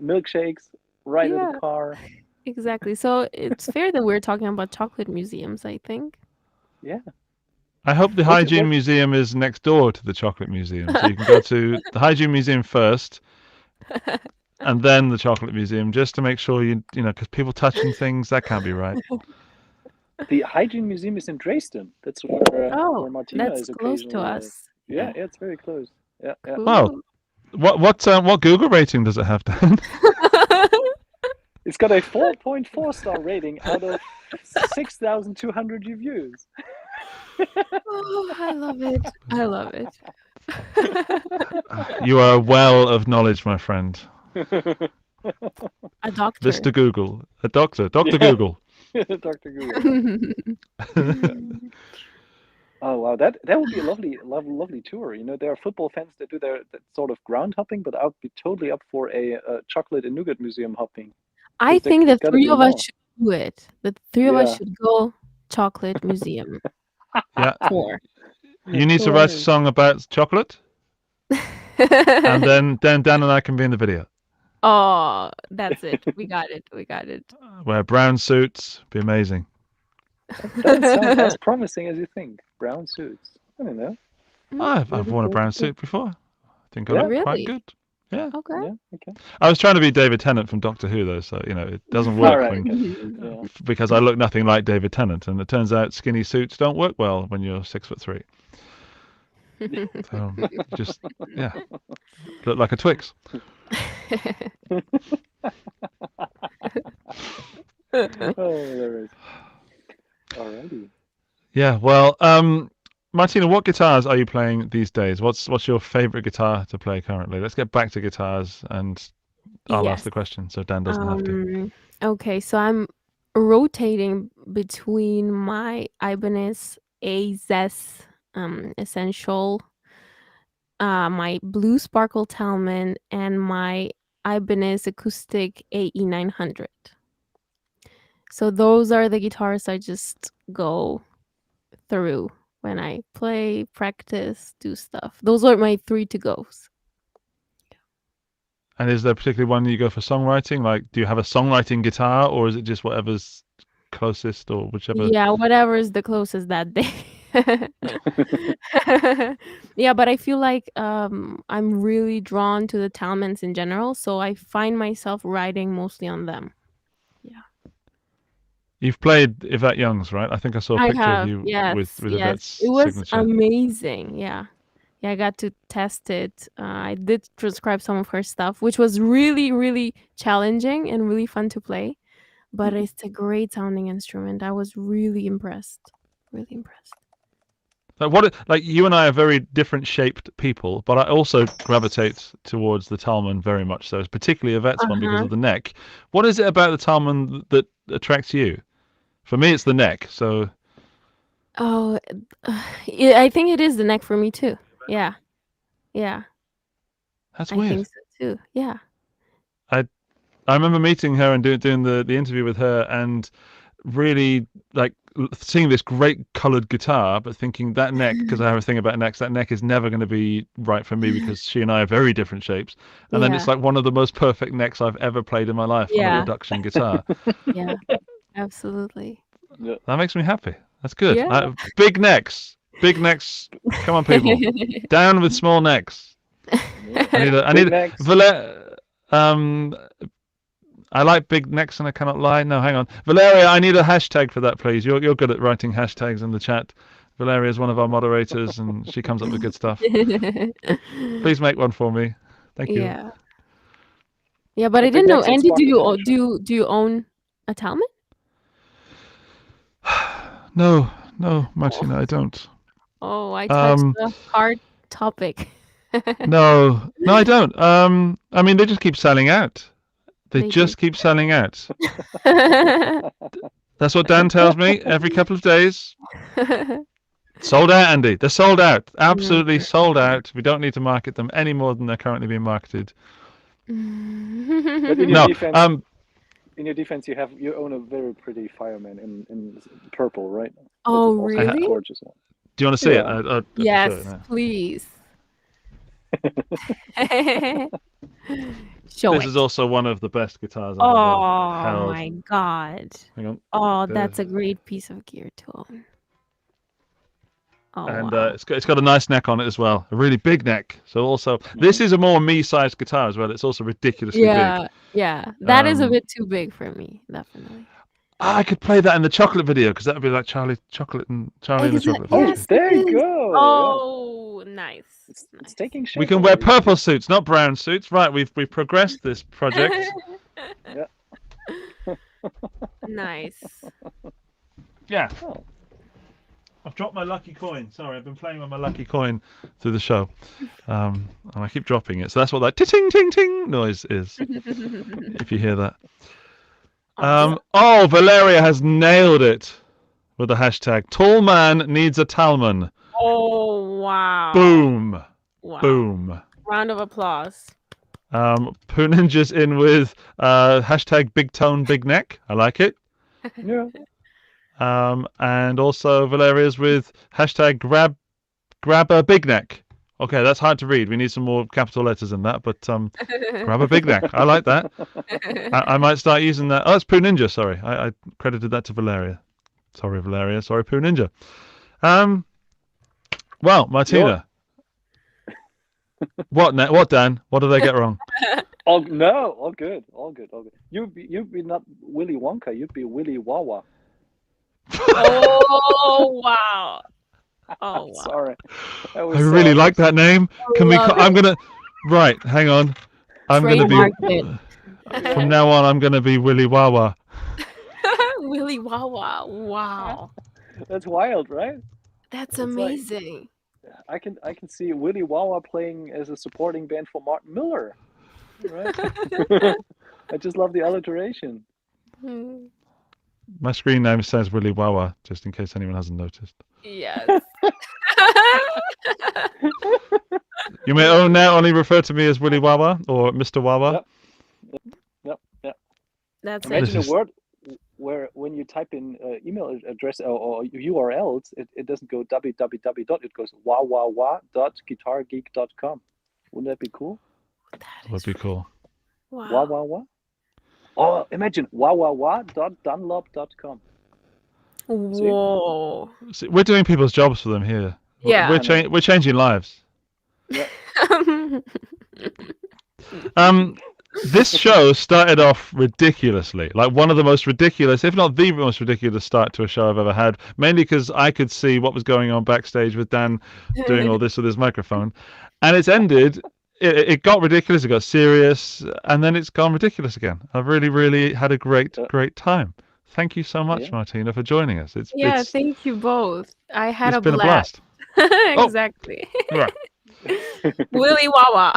milkshakes right in the car. Exactly. So it's fair that we're talking about chocolate museums, I think. Yeah. I hope the Hygiene Museum is next door to the Chocolate Museum, so you can go to the Hygiene Museum first, and then the Chocolate Museum, just to make sure you know, because people touching things, that can't be right. The Hygiene Museum is in Dresden. That's where Martina that's is close to occasionally. us. Yeah, it's very close. Yeah, Cool. Wow. What Google rating does it have, Dan? It's got a 4.4 star rating out of 6,200 reviews. Oh, I love it. I love it. You are a well of knowledge, my friend. A doctor. Mr. Google, a doctor, Dr. Yeah. Google. Dr. Google. Oh wow, that would be a lovely tour. You know, there are football fans that do that sort of ground hopping, but I would be totally up for a chocolate and nougat museum hopping. I think the gotta three do of more. us should do it. The three of us should go chocolate museum Yeah. tour. You need to write a song about chocolate, and then Dan and I can be in the video. Oh, that's it. We got it. We got it. Wear brown suits. Be amazing. That sounds as promising as you think. Brown suits. I don't know. I've worn a brown suit before. I think I look Really? quite good. Yeah. Okay. Yeah, okay. I was trying to be David Tennant from Doctor Who, though, so you know it doesn't work Alright, when, okay. because I look nothing like David Tennant, and it turns out skinny suits don't work well when you're 6'3". So just look like a Twix. Oh, there is. Alrighty. Yeah. Well, Martina, what guitars are you playing these days? What's your favorite guitar to play currently? Let's get back to guitars, and I'll ask the question so Dan doesn't have to. Okay, so I'm rotating between my Ibanez AZS Essential, my Blue Sparkle Talman, and my Ibanez Acoustic AE900. So those are the guitars I just go through when I play, practice, do stuff. Those are my 3 to-goes. And is there particularly one you go for songwriting? Like, do you have a songwriting guitar, or is it just whatever's closest, or whichever? Yeah, whatever is the closest that day. Yeah, but I feel like I'm really drawn to the Talmans in general, so I find myself writing mostly on them. Yeah. You've played Yvette Young's, right? I think I saw a I picture have, of you yes, with yes. Yvette's It was signature. amazing. Yeah. Yeah, I got to test it. I did transcribe some of her stuff, which was really, really challenging and really fun to play. But it's a great sounding instrument. I was really impressed. Really impressed. Like you and I are very different shaped people, but I also gravitate towards the Talman very much so, particularly Yvette's one because of the neck. What is it about the Talman that attracts you? For me, it's the neck. So. Oh, yeah, I think it is the neck for me too. Yeah. Yeah. That's weird. I think so too. Yeah. I remember meeting her and doing the interview with her, and really like seeing this great coloured guitar, but thinking that neck, because I have a thing about necks, that neck is never going to be right for me because she and I are very different shapes. And then it's like one of the most perfect necks I've ever played in my life on a reduction guitar. Yeah, absolutely. That makes me happy. That's good. Yeah. Big necks. Big necks. Come on, people. Down with small necks. I need I like big necks and I cannot lie. No, hang on. Valeria, I need a hashtag for that, please. You're good at writing hashtags in the chat. Valeria is one of our moderators and she comes up with good stuff. Please make one for me. Thank you. Yeah. Yeah, but I didn't know. Andy, do you own a Talman? No, Martina, I don't. Oh, I touched a hard topic. No, I don't. I mean, they just keep selling out. They just keep selling out. That's what Dan tells me every couple of days. Sold out, Andy. They're sold out. Absolutely sold out. We don't need to market them any more than they're currently being marketed. But in your defense, you own a very pretty fireman in purple, right? Oh, really? Gorgeous one. Do you want to see it? Yes, please. This is also one of the best guitars I've ever held. Oh my god. Hang on. Oh, that's a great piece of gear to own. And it's got a nice neck on it as well, a really big neck. So also, this is a more me-sized guitar as well. It's also ridiculously big. Yeah, that is a bit too big for me, definitely. I could play that in the chocolate video because that would be like Charlie and the Chocolate Factory. Yes, there you go. Oh, nice. It's taking shape. We can wear purple suits, not brown suits. Right, we've progressed this project. Yeah. Nice. Yeah. Oh. I've dropped my lucky coin. Sorry, I've been playing with my lucky coin through the show. And I keep dropping it. So that's what that ting ting ting noise is. If you hear that. Valeria has nailed it with the hashtag. Tall man needs a talman. Oh, wow. Boom. Wow. Boom. Round of applause. Poo Ninja's in with hashtag big tone, big neck. I like it. Yeah. And also Valeria's with hashtag grab a big neck. Okay, that's hard to read. We need some more capital letters in that, but grab a big neck. I like that. I might start using that. Oh, it's Poo Ninja. Sorry, I credited that to Valeria. Sorry, Valeria. Sorry, Poo Ninja. Well, Martina. What, Dan? What did I get wrong? All good. You'd be not Willy Wonka. You'd be Willy Wawa. Oh wow! Oh wow! Sorry. I really like that name. Can we? I'm gonna. Right, hang on. I'm gonna be. From now on, I'm gonna be Willy Wawa. Willy Wawa! Wow. That's wild, right? That's amazing. I can see Willy Wawa playing as a supporting band for Martin Miller. Right? I just love the alliteration. My screen name says Willy Wawa, just in case anyone hasn't noticed. Yes. You may now only refer to me as Willy Wawa or Mr. Wawa. Yep. That's Imagine a word where when you type in email address or URLs, it doesn't go www. It goes wawawa.guitargeek.com. Wouldn't that be cool? That would be cool. Wow. Wawawa. Oh, imagine wawawa.dunlop.com. Whoa. See, we're doing people's jobs for them here. Yeah. We're changing lives. Yeah. This show started off ridiculously, like one of the most ridiculous, if not the most ridiculous start to a show I've ever had, mainly because I could see what was going on backstage with Dan doing all this with his microphone. And it's ended, it got ridiculous, it got serious, and then it's gone ridiculous again. I've really, really had a great time. Thank you so much, Martina, for joining us. Thank you both. I had a blast. Exactly. Oh. Right. Willy Wawa.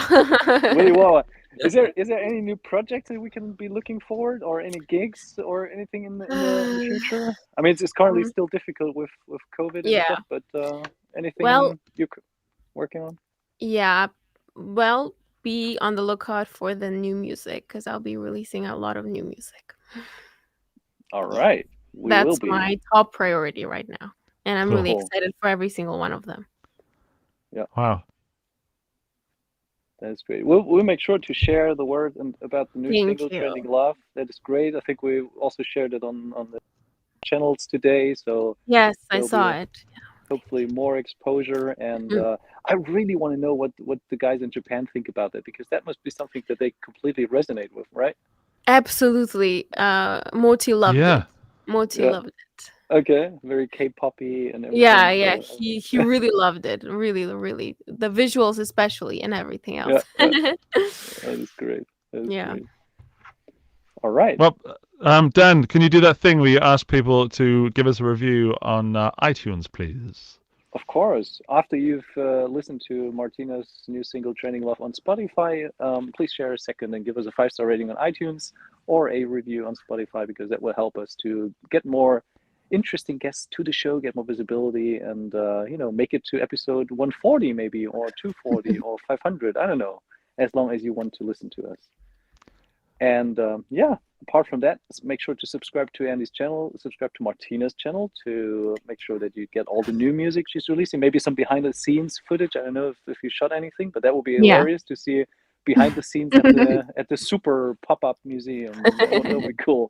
Willy Wawa. Is there any new projects that we can be looking forward, or any gigs or anything in the future? I mean, it's currently still difficult with COVID and stuff, but anything you're working on? Yeah, well, be on the lookout for the new music because I'll be releasing a lot of new music. All right. That's my top priority right now. And I'm really excited for every single one of them. Yeah. Wow. That's great. We'll make sure to share the word about the new single, Trending Love. That is great. I think we also shared it on the channels today. So yes, I saw it. Hopefully more exposure. And I really want to know what the guys in Japan think about that, because that must be something that they completely resonate with, right? Absolutely. Moti loved it. Moti loved it. Okay, very K-poppy and everything. Yeah. He really loved it. Really, really. The visuals especially and everything else. Yeah. That is great. Great. All right. Well, Dan, can you do that thing where you ask people to give us a review on iTunes, please? Of course. After you've listened to Martina's new single, Trending Love, on Spotify, please share a second and give us a 5-star rating on iTunes or a review on Spotify, because that will help us to get more interesting guests to the show, get more visibility, and make it to episode 140 maybe, or 240 or 500. I don't know, as long as you want to listen to us. And apart from that, make sure to subscribe to Andy's channel, subscribe to Martina's channel to make sure that you get all the new music she's releasing, maybe some behind the scenes footage. I don't know if you shot anything, but that would be hilarious to see behind the scenes at the super pop-up museum. That would be cool.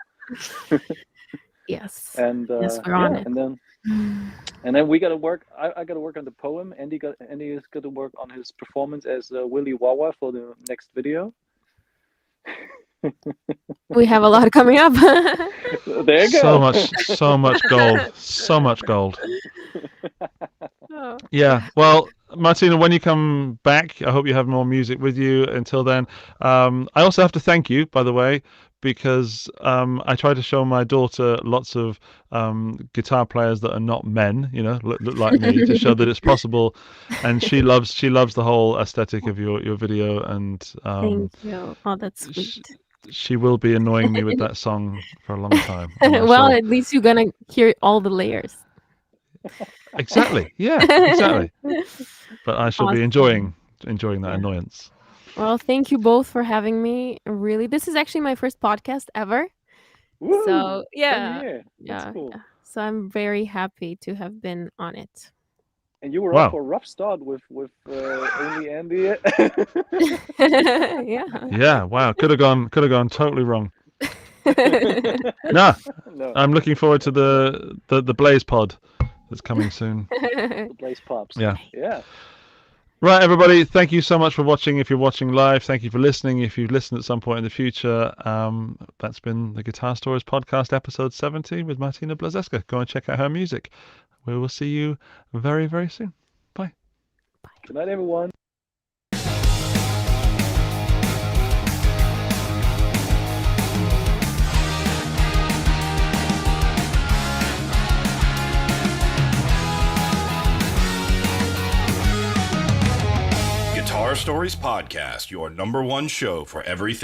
Yes. And yes, we're on it. And then we got to work. I got to work on the poem. Andy is got to work on his performance as Willy Wawa for the next video. We have a lot coming up. There you go. So much gold. So much gold. Oh. Yeah. Well, Martina, when you come back, I hope you have more music with you. Until then, I also have to thank you, by the way, because I try to show my daughter lots of guitar players that are not men, look like me, to show that it's possible, and she loves the whole aesthetic of your video. And thank you. Oh, that's sweet. She will be annoying me with that song for a long time. Well, at least you're gonna hear all the layers. Exactly. Yeah. Exactly. But I shall be enjoying that annoyance. Well, thank you both for having me. Really, this is actually my first podcast ever. Woo! So yeah, That's cool. Yeah. So I'm very happy to have been on it. And you were off for a rough start with only Andy. Yeah. Yeah. Wow. Could have gone totally wrong. No. I'm looking forward to the Blaze pod that's coming soon. The Blaze pops. Yeah. Yeah. Right, everybody. Thank you so much for watching. If you're watching live, thank you for listening. If you've listened at some point in the future, that's been the Guitar Stories podcast, episode 70 with Martina Blazeska. Go and check out her music. We will see you very, very soon. Bye. Good night, everyone. Guitar Stories Podcast, your #1 show for everything